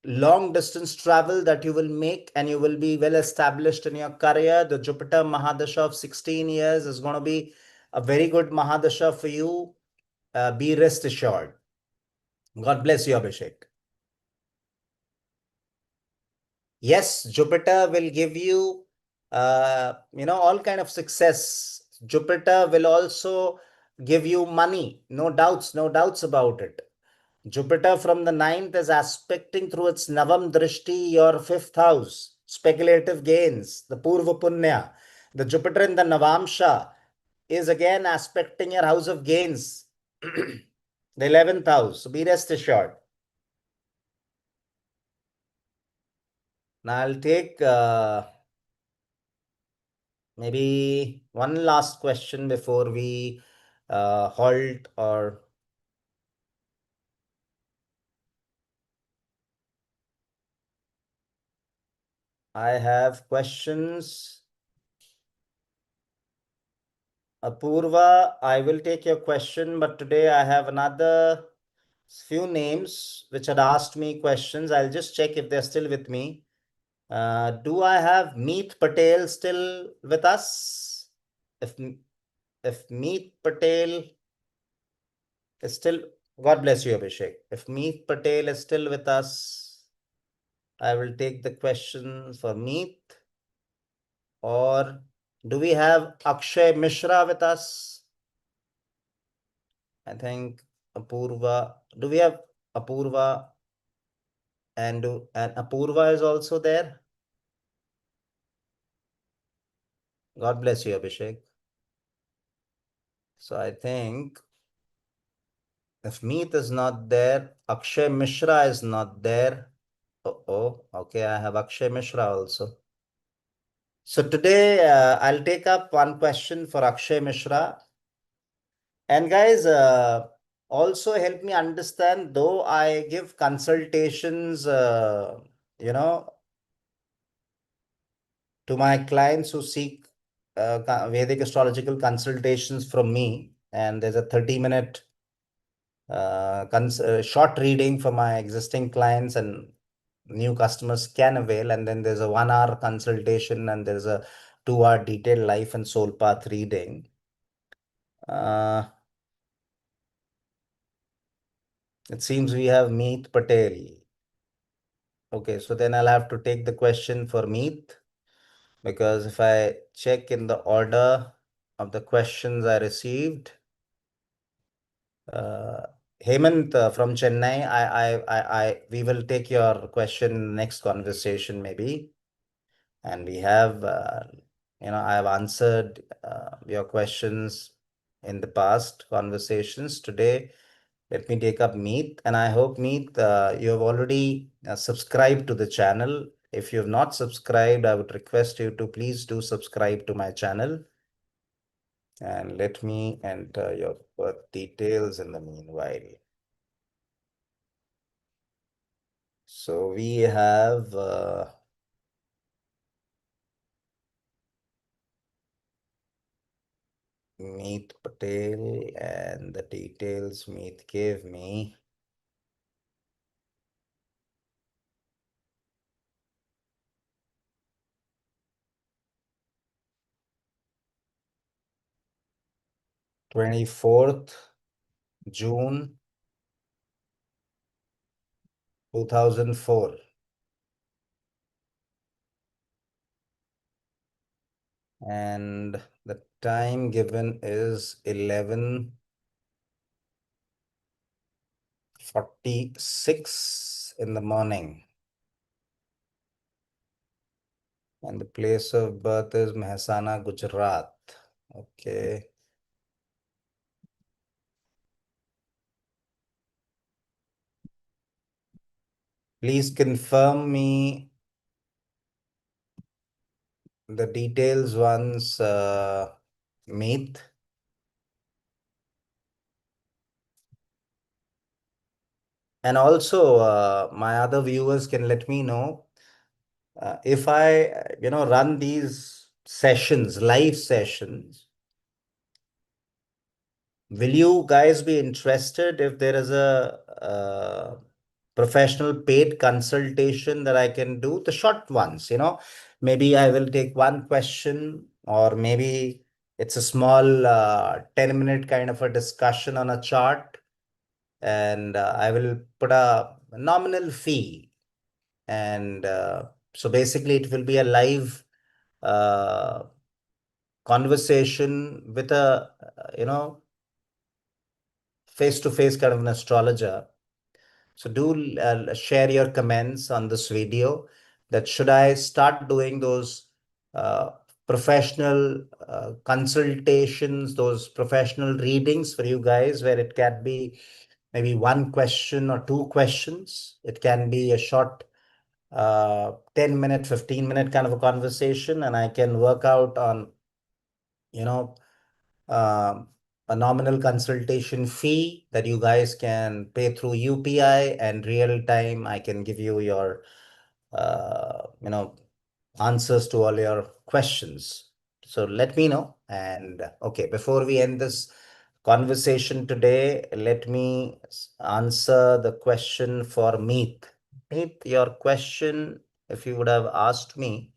long distance travel that you will make and you will be well established in your career. The Jupiter Mahadasha of 16 years is going to be a very good Mahadasha for you. Be rest assured. God bless you, Abhishek. Yes, Jupiter will give you, all kind of success. Jupiter will also give you money. No doubts about it. Jupiter from the ninth is aspecting through its Navam Drishti, your fifth house, speculative gains, the Purva Punya. The Jupiter in the Navamsa is again aspecting your house of gains, the 11th house. So be rest assured. Now I'll take maybe one last question before we halt, or I have questions. Apurva, I will take your question, but today I have another few names which had asked me questions. I'll just check if they're still with me. Do I have Meet Patel still with us? If if Meet Patel is still, God bless you, Abhishek. If Meet Patel is still with us, I will take the question for Meet. Or do we have Akshay Mishra with us? I think Apurva. Do we have Apurva, and Apurva is also there? God bless you, Abhishek. So I think if Meet is not there, Akshay Mishra is not there. Oh, okay, I have Akshay Mishra also. So today I'll take up one question for Akshay Mishra. And guys, also help me understand, though I give consultations, you know, to my clients who seek Vedic astrological consultations from me, and there's a 30-minute short reading for my existing clients, and new customers can avail. And then there's a 1 hour consultation, and there's a 2 hour detailed life and soul path reading. It seems we have Meet Patel. Okay, so then I'll have to take the question for Meet, because if I check in the order of the questions I received, uh, Hemant from Chennai, we will take your question in the next conversation maybe. And we have, I have answered your questions in the past conversations. Today, let me take up Meet, and I hope Meet, you have already subscribed to the channel. If you have not subscribed, I would request you to please do subscribe to my channel. And let me enter your birth details in the meanwhile. So we have Meet Patel, and the details Meet gave me. June 24th, 2004. And the time given is 11:46 in the morning. And the place of birth is Mehsana, Gujarat. Okay. Please confirm me the details once, Meet. And also, my other viewers can let me know if I, run these sessions, live sessions. Will you guys be interested if there is a professional paid consultation that I can do? The short ones, maybe I will take one question, or maybe it's a small 10-minute kind of a discussion on a chart, and I will put a nominal fee. And so basically, it will be a live uh, conversation with a, face-to-face kind of an astrologer. So do share your comments on this video, that should I start doing those professional consultations, those professional readings for you guys, where it can be maybe one question or two questions. It can be a short 10-minute, 15-minute kind of a conversation, and I can work out on, you know, um, a nominal consultation fee that you guys can pay through UPI, and real time I can give you your, answers to all your questions. So let me know. And okay, before we end this conversation today, let me answer the question for Meet. Meet, your question, if you would have asked me,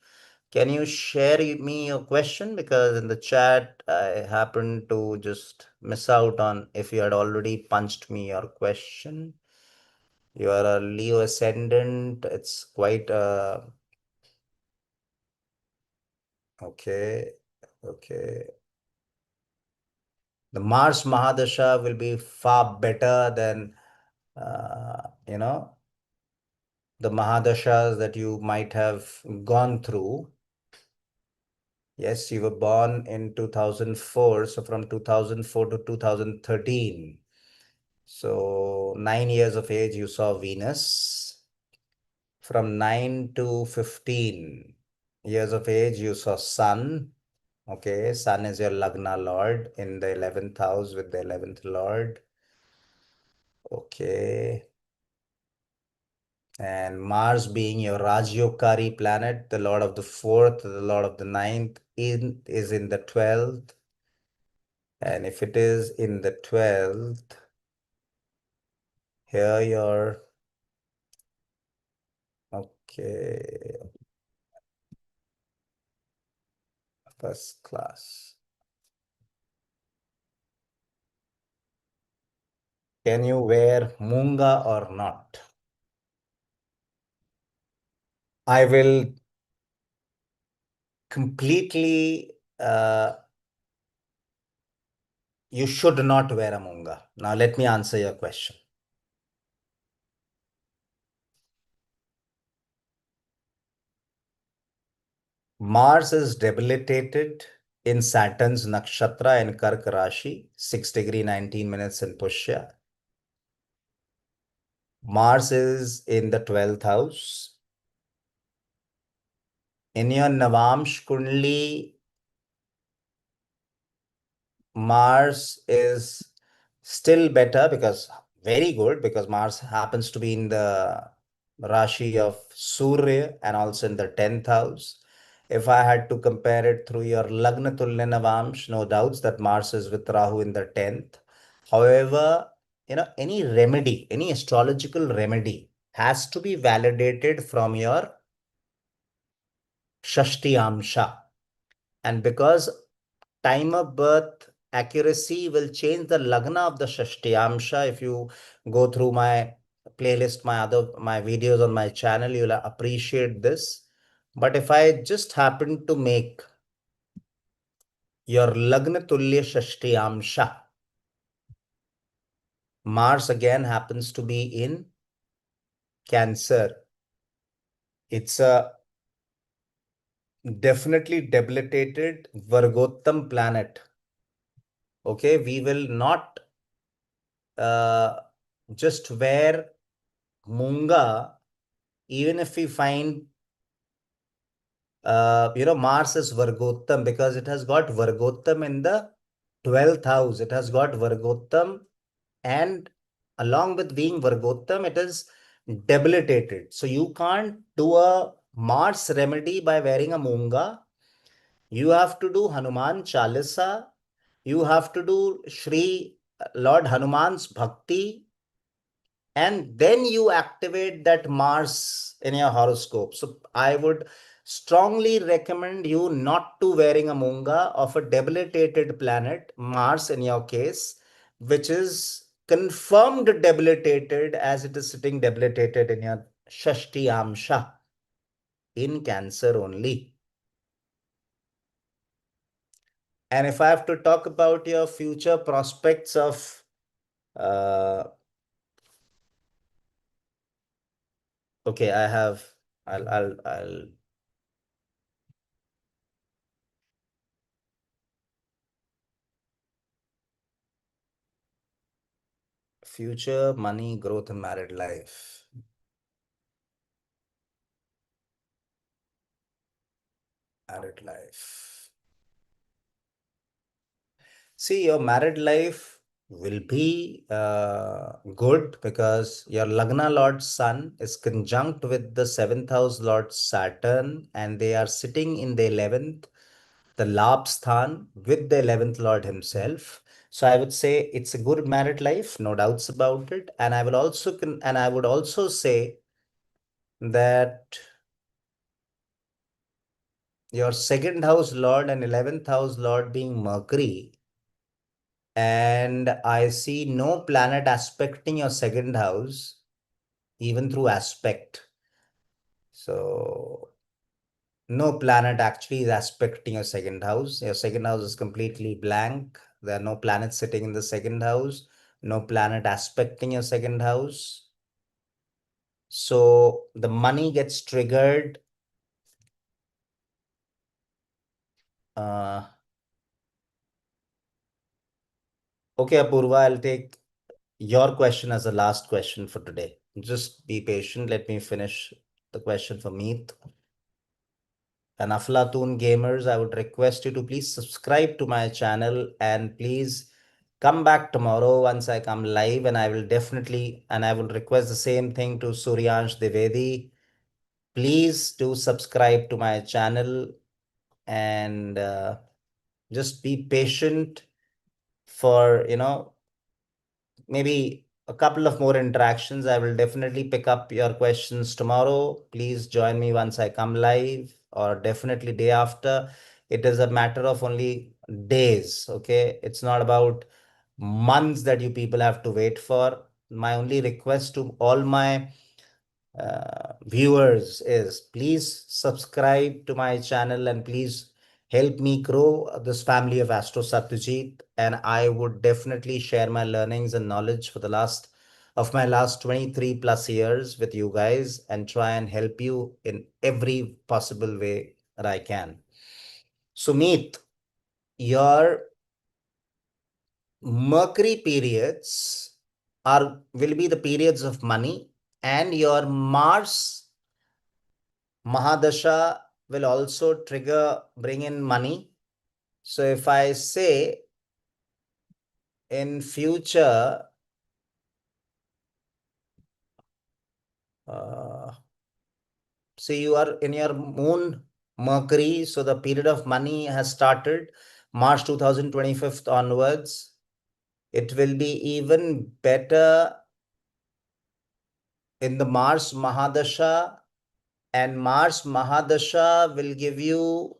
can you share me your question? Because in the chat, I happened to just miss out on if you had already punched me your question. You are a Leo ascendant. It's quite okay. Okay. The Mars Mahadasha will be far better than, you know, the Mahadashas that you might have gone through. Yes, you were born in 2004. So from 2004 to 2013. So 9 years of age, you saw Venus. From 9 to 15 years of age, you saw Sun. Okay, Sun is your Lagna Lord in the 11th house with the 11th Lord. Okay. And Mars being your Rajyokari planet, the Lord of the fourth, the Lord of the ninth, is in the 12th. And if it is in the 12th, here your, okay, first class. Can you wear Munga or not? I will completely, you should not wear a Munga. Now, let me answer your question. Mars is debilitated in Saturn's nakshatra in Kark Rashi, 6 degree 19 minutes in Pushya. Mars is in the 12th house. In your Navamsh Kundli, Mars is still better, because very good, because Mars happens to be in the Rashi of Surya and also in the 10th house. If I had to compare it through your Lagna Tulya Navamsh, no doubts that Mars is with Rahu in the 10th. However, any remedy, any astrological remedy has to be validated from your Shashti Amsha. And because time of birth accuracy will change the lagna of the Shashtiyamsha. If you go through my playlist, my videos on my channel, you'll appreciate this. But if I just happen to make your Lagna Tulya Shashtiyamsha, Mars again happens to be in Cancer. It's a definitely debilitated Vargottam planet. Okay, we will not uh, just wear Munga, even if we find, Mars is Vargottam, because it has got Vargottam in the 12th house. It has got Vargottam, and along with being Vargottam, it is debilitated. So you can't do a Mars remedy by wearing a Munga. You have to do Hanuman Chalisa. You have to do Shri Lord Hanuman's Bhakti, and then you activate that Mars in your horoscope. So I would strongly recommend you not to wearing a Munga of a debilitated planet, Mars in your case, which is confirmed debilitated, as it is sitting debilitated in your Shashti Amsha in Cancer only. And if I have to talk about your future prospects of, okay, I'll Future, money, growth, and married life. Married life. See, your married life will be good because your Lagna Lord Sun is conjunct with the seventh house Lord Saturn, and they are sitting in the 11th, the Labsthan, with the 11th Lord himself. So I would say it's a good married life, no doubts about it. And I will also and I would also say that your second house Lord and 11th house Lord being Mercury, and I see no planet aspecting your second house, even through aspect. So no planet actually is aspecting your second house. Your second house is completely blank. There are no planets sitting in the second house, no planet aspecting your second house. So the money gets triggered. Uh, okay, Apurva, I'll take your question as the last question for today. Just be patient. Let me finish the question for Meet. And Aflatun gamers, I would request you to please subscribe to my channel and please come back tomorrow once I come live, and I will definitely, and I will request the same thing to Suryansh Devedi. Please do subscribe to my channel and just be patient for, maybe a couple of more interactions. I will definitely pick up your questions tomorrow. Please join me once I come live, or definitely day after. It is a matter of only days. Okay. It's not about months that you people have to wait for. My only request to all my viewers is please subscribe to my channel and please help me grow this family of Astro Satyajit. And I would definitely share my learnings and knowledge for the last 23 plus years with you guys and try and help you in every possible way that I can. So, Meet, your Mercury periods will be the periods of money, and your Mars Mahadasha will also bring in money. So if I say in future, uh, see, you are in your moon Mercury, so the period of money has started March 2025 onwards. It will be even better in the Mars Mahadasha, and Mars Mahadasha will give you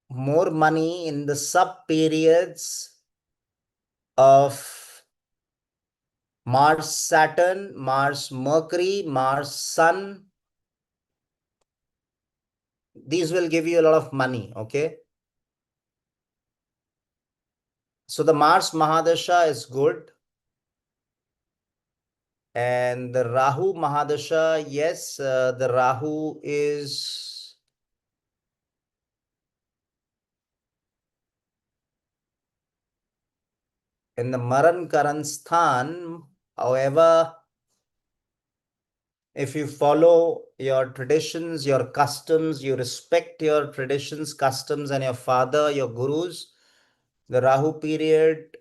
more money in the sub periods of Mars Saturn, Mars Mercury, Mars Sun. These will give you a lot of money. Okay. So the Mars Mahadasha is good. And the Rahu Mahadasha, yes, the Rahu is in the Maran Karan Sthan. However, if you follow your traditions, your customs, you respect your traditions, customs, and your father, your gurus, the Rahu period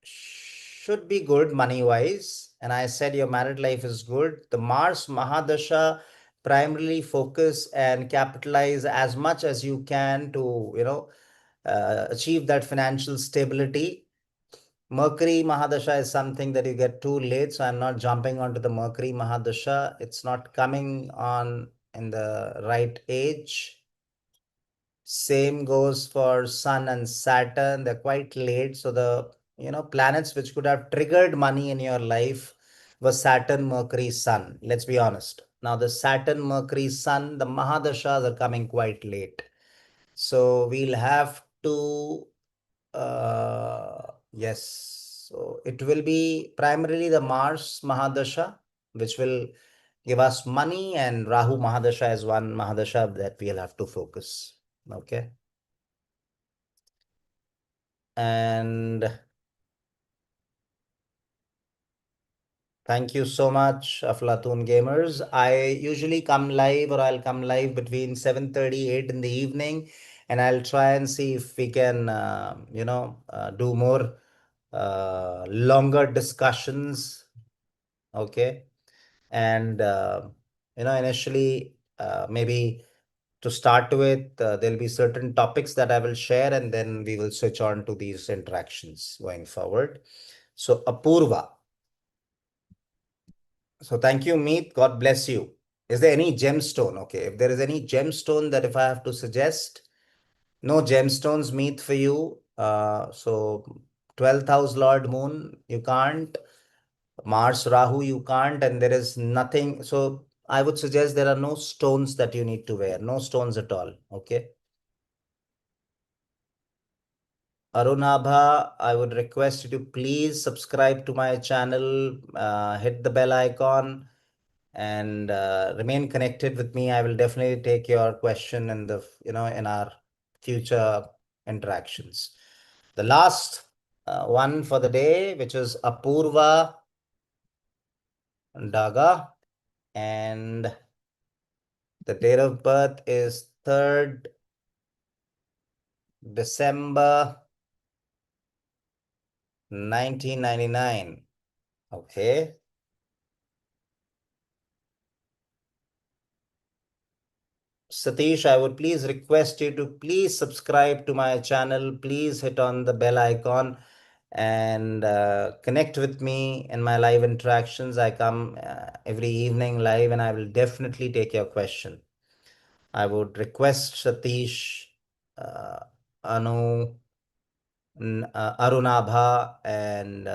should be good money wise. And I said your married life is good. The Mars Mahadasha primarily focus and capitalize as much as you can to, achieve that financial stability. Mercury Mahadasha is something that you get too late, so I'm not jumping onto the Mercury Mahadasha. It's not coming on in the right age. Same goes for Sun and Saturn. They're quite late. So the planets which could have triggered money in your life was Saturn, Mercury, Sun. Let's be honest. Now the Saturn, Mercury, Sun, the Mahadashas are coming quite late. So we'll have to yes. So it will be primarily the Mars Mahadasha, which will give us money, and Rahu Mahadasha is one Mahadasha that we'll have to focus. Okay. And Thank you so much, Aflatun Gamers. I usually come live, or I'll come live between 7:38 in the evening, and I'll try and see if we can, do more longer discussions. Okay. And, initially, maybe to start with, there'll be certain topics that I will share, and then we will switch on to these interactions going forward. So, Apurva. So thank you, Meet. God bless you. Is there any gemstone? Okay, if there is any gemstone that if I have to suggest, no gemstones, Meet, for you. So 12th house Lord Moon, you can't. Mars Rahu, you can't, and there is nothing. So I would suggest there are no stones that you need to wear, no stones at all. Okay. Arunabha, I would request you to please subscribe to my channel, hit the bell icon, and remain connected with me. I will definitely take your question in in our future interactions. The last one for the day, which is Apurva Daga, and the date of birth is 3rd December 1999. Okay. Satish, I would please request you to please subscribe to my channel. Please hit on the bell icon and connect with me in my live interactions. I come every evening live, and I will definitely take your question. I would request Satish, uh, Anu, Arunabha, and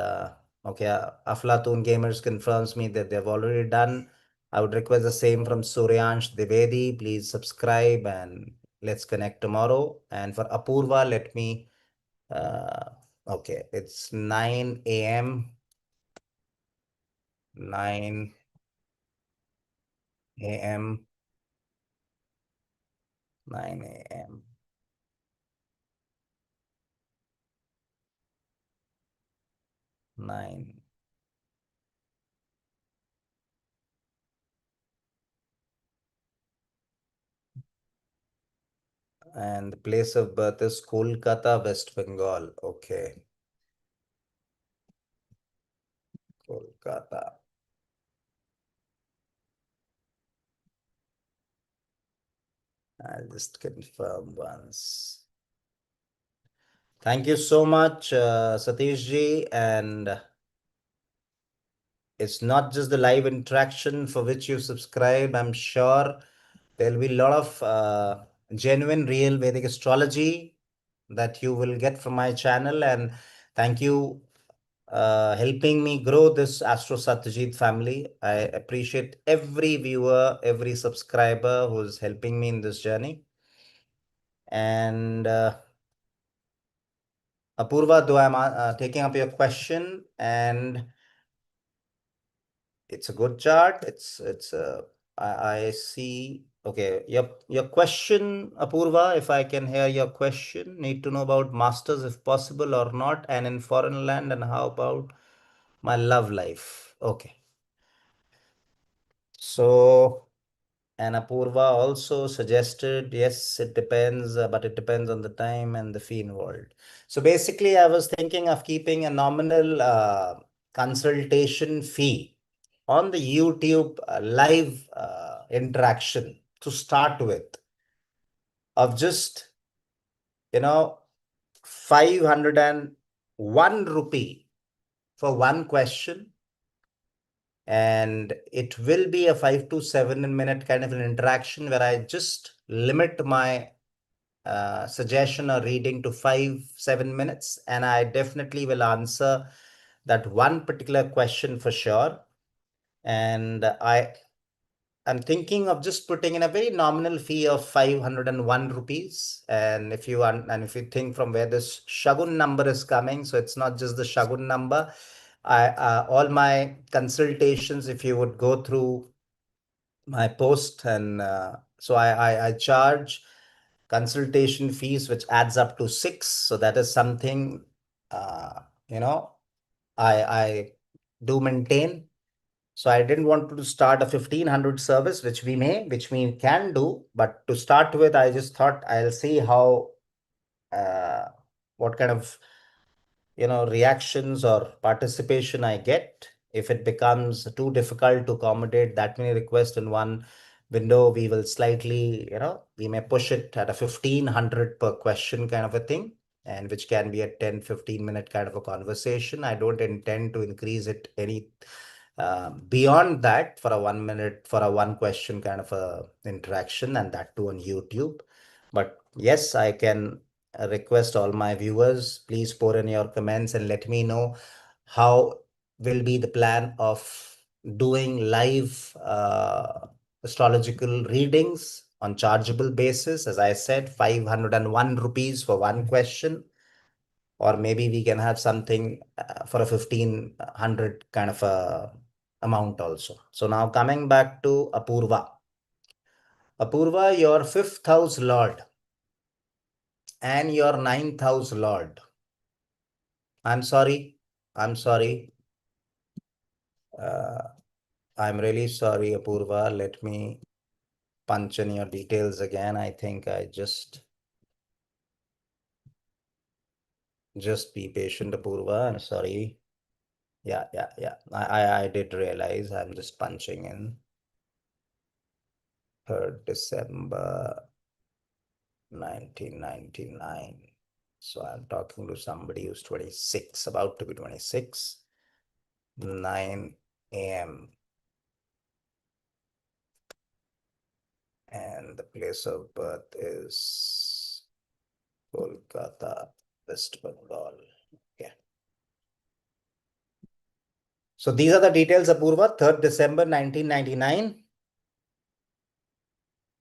okay, Aflatun Gamers confirms me that they've already done. I would request the same from Suryansh Divedi. Please subscribe and let's connect tomorrow. And for Apurva, let me, uh, okay, it's 9 a.m., 9 a.m., 9 a.m., 9. And the place of birth is Kolkata, West Bengal. Okay, Kolkata. I'll just confirm once. Thank you so much, Satish ji. And it's not just the live interaction for which you subscribe. I'm sure there'll be a lot of genuine, real Vedic astrology that you will get from my channel. And thank you helping me grow this Astro Satyajit family. I appreciate every viewer, every subscriber who's helping me in this journey. And Apurva, though I'm taking up your question, and it's a good chart. I see. Okay, your question, Apurva, if I can hear your question, need to know about masters if possible or not, and in foreign land, and how about my love life. Okay, so. And Apurva also suggested, yes, it depends, but it depends on the time and the fee involved. So basically, I was thinking of keeping a nominal consultation fee on the YouTube live interaction to start with, of just, you know, 501 rupee for one question. And it will be a 5 to 7 minute kind of an interaction where I just limit my suggestion or reading to 5 7 minutes, and I definitely will answer that one particular question for sure. And I'm thinking of just putting in a very nominal fee of 501 rupees. And if you think from where this shagun number is coming, so it's not just the shagun number. I all my consultations, if you would go through my post, and so I charge consultation fees which adds up to 6. So that is something uh, you know I do maintain. So I didn't want to start a 1500 service, which we can do. But to start with, I just thought I'll see how, uh, what kind of, reactions or participation I get. If it becomes too difficult to accommodate that many requests in one window, we will slightly, we may push it at a 1500 per question kind of a thing, and which can be a 10-15 minute kind of a conversation. I don't intend to increase it any beyond that for a 1 minute, for a one question kind of a interaction, and that too on YouTube. But yes, I can request all my viewers, please pour in your comments and let me know how will be the plan of doing live astrological readings on chargeable basis. As I said, 501 rupees for one question, or maybe we can have something for a 1500 kind of a amount also. So now coming back to Apurva. Apurva, your fifth house lord and your ninth house lord. I'm sorry. I'm sorry. Uh, I'm really sorry, Apurva. Let me punch in your details again. I think I just be patient, Apurva. I'm sorry. Yeah, yeah, yeah. I did realize I'm just punching in 3rd December 1999. So I'm talking to somebody who's 26, about to be 26, 9 a.m. And the place of birth is Kolkata, West Bengal. Yeah. So these are the details, Apurva. 3rd December 1999,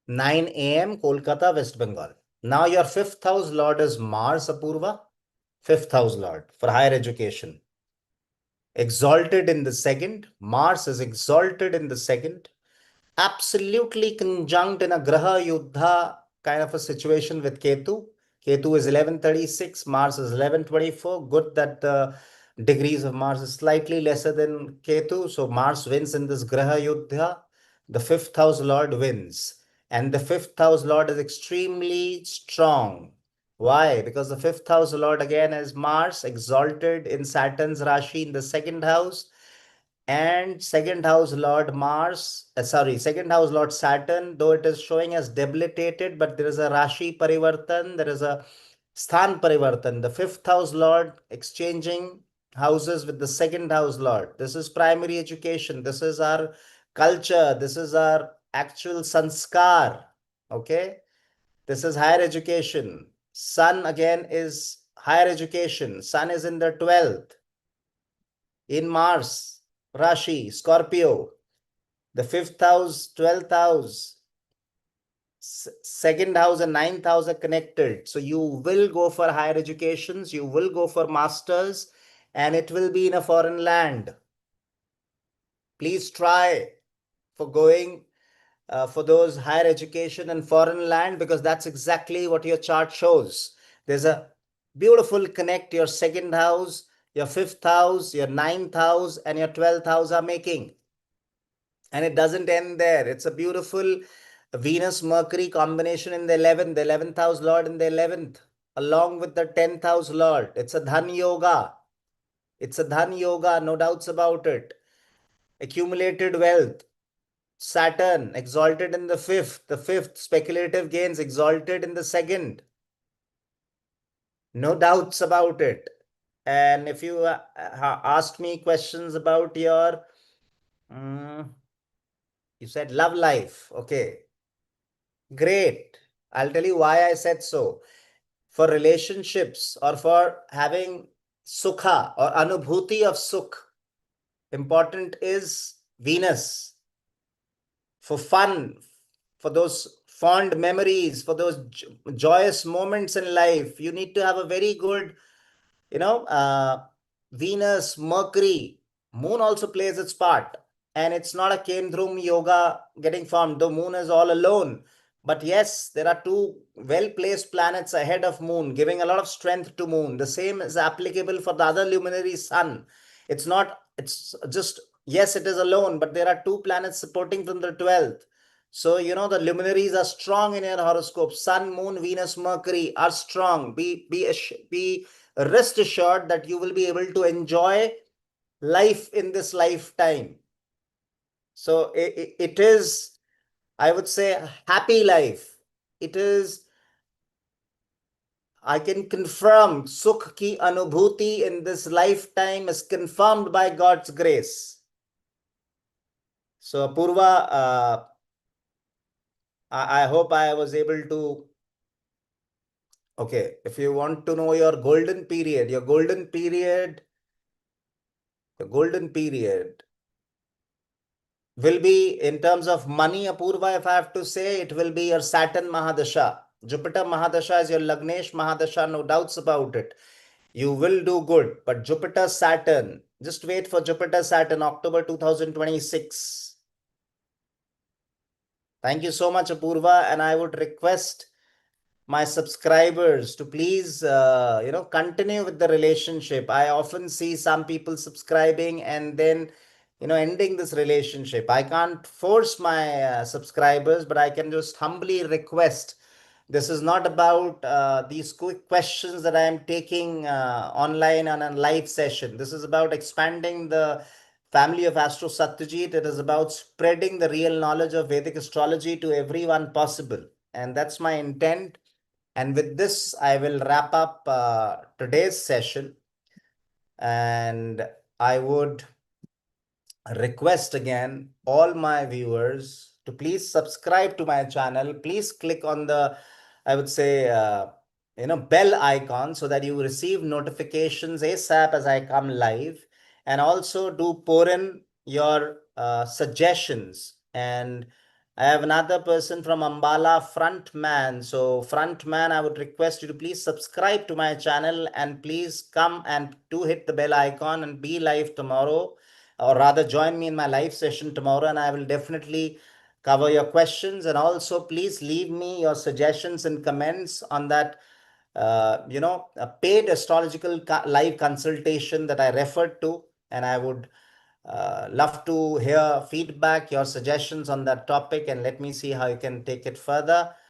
9 a.m. Kolkata, West Bengal. Now your fifth house lord is Mars, Apurva. Fifth house lord for higher education. Exalted in the second. Mars is exalted in the second. Absolutely conjunct in a Graha Yuddha kind of a situation with Ketu. Ketu is 1136, Mars is 1124. Good that the degrees of Mars is slightly lesser than Ketu. So Mars wins in this Graha Yuddha. The fifth house lord wins. And the fifth house lord is extremely strong. Why? Because the fifth house lord again is Mars, exalted in Saturn's Rashi in the second house, and second house Lord Mars, second house Lord Saturn, though it is showing as debilitated, but there is a Rashi Parivartan, there is a Sthan Parivartan, the fifth house Lord exchanging houses with the second house Lord. This is primary education. This is our culture. This is our actual sanskar. Okay. This is higher education. Sun again is higher education. Sun is in the 12th in Mars, Rashi, Scorpio, the 5th house, 12th house, second house and ninth house are connected. So you will go for higher educations, you will go for masters, and it will be in a foreign land. Please try for going for those higher education and foreign land, because that's exactly what your chart shows. There's a beautiful connect. Your second house, your fifth house, your ninth house, and your 12th house are making. And it doesn't end there. It's a beautiful Venus Mercury combination in the 11th house Lord in the 11th, along with the 10th house Lord. It's a Dhan Yoga. It's a Dhan Yoga, no doubts about it. Accumulated wealth. Saturn exalted in the fifth speculative gains exalted in the second. No doubts about it. And if you asked me questions about your, you said love life. Okay, great. I'll tell you why I said so. For relationships or for having sukha or anubhuti of sukh, important is Venus. For fun, for those fond memories, for those joyous moments in life, you need to have a very good, you know, Venus, Mercury, Moon also plays its part. And it's not a Kendrum yoga getting formed. The Moon is all alone. But yes, there are two well-placed planets ahead of Moon, giving a lot of strength to Moon. The same is applicable for the other luminary Sun. It's not, it's just Yes, it is alone, but there are two planets supporting from the 12th. So, the luminaries are strong in your horoscope. Sun, Moon, Venus, Mercury are strong. Be rest assured that you will be able to enjoy life in this lifetime. So, it is, I would say, a happy life. It is, I can confirm, Sukh ki anubhuti in this lifetime is confirmed by God's grace. So, Purva, I hope I was able to. Okay, if you want to know your golden period will be in terms of money, Apurva, if I have to say, it will be your Saturn Mahadasha. Jupiter Mahadasha is your Lagnesh Mahadasha, no doubts about it. You will do good. But Jupiter Saturn, just wait for Jupiter Saturn, October 2026. Thank you so much, Apurva. And I would request my subscribers to please continue with the relationship. I often see some people subscribing and then ending this relationship. I can't force my subscribers, but I can just humbly request. This is not about these quick questions that I am taking online on a live session. This is about expanding the family of Astro Satyajit. It is about spreading the real knowledge of Vedic astrology to everyone possible, and that's my intent. And with this, I will wrap up today's session. And I would request again all my viewers to please subscribe to my channel. Please click on the, I would say, bell icon so that you receive notifications ASAP as I come live. And also do pour in your suggestions. And I have another person from Ambala, Frontman. So, Frontman, I would request you to please subscribe to my channel and please come and do hit the bell icon and be live tomorrow, or rather join me in my live session tomorrow, and I will definitely cover your questions. And also please leave me your suggestions and comments on that a paid astrological live consultation that I referred to, and I would love to hear feedback, your suggestions on that topic, and let me see how you can take it further.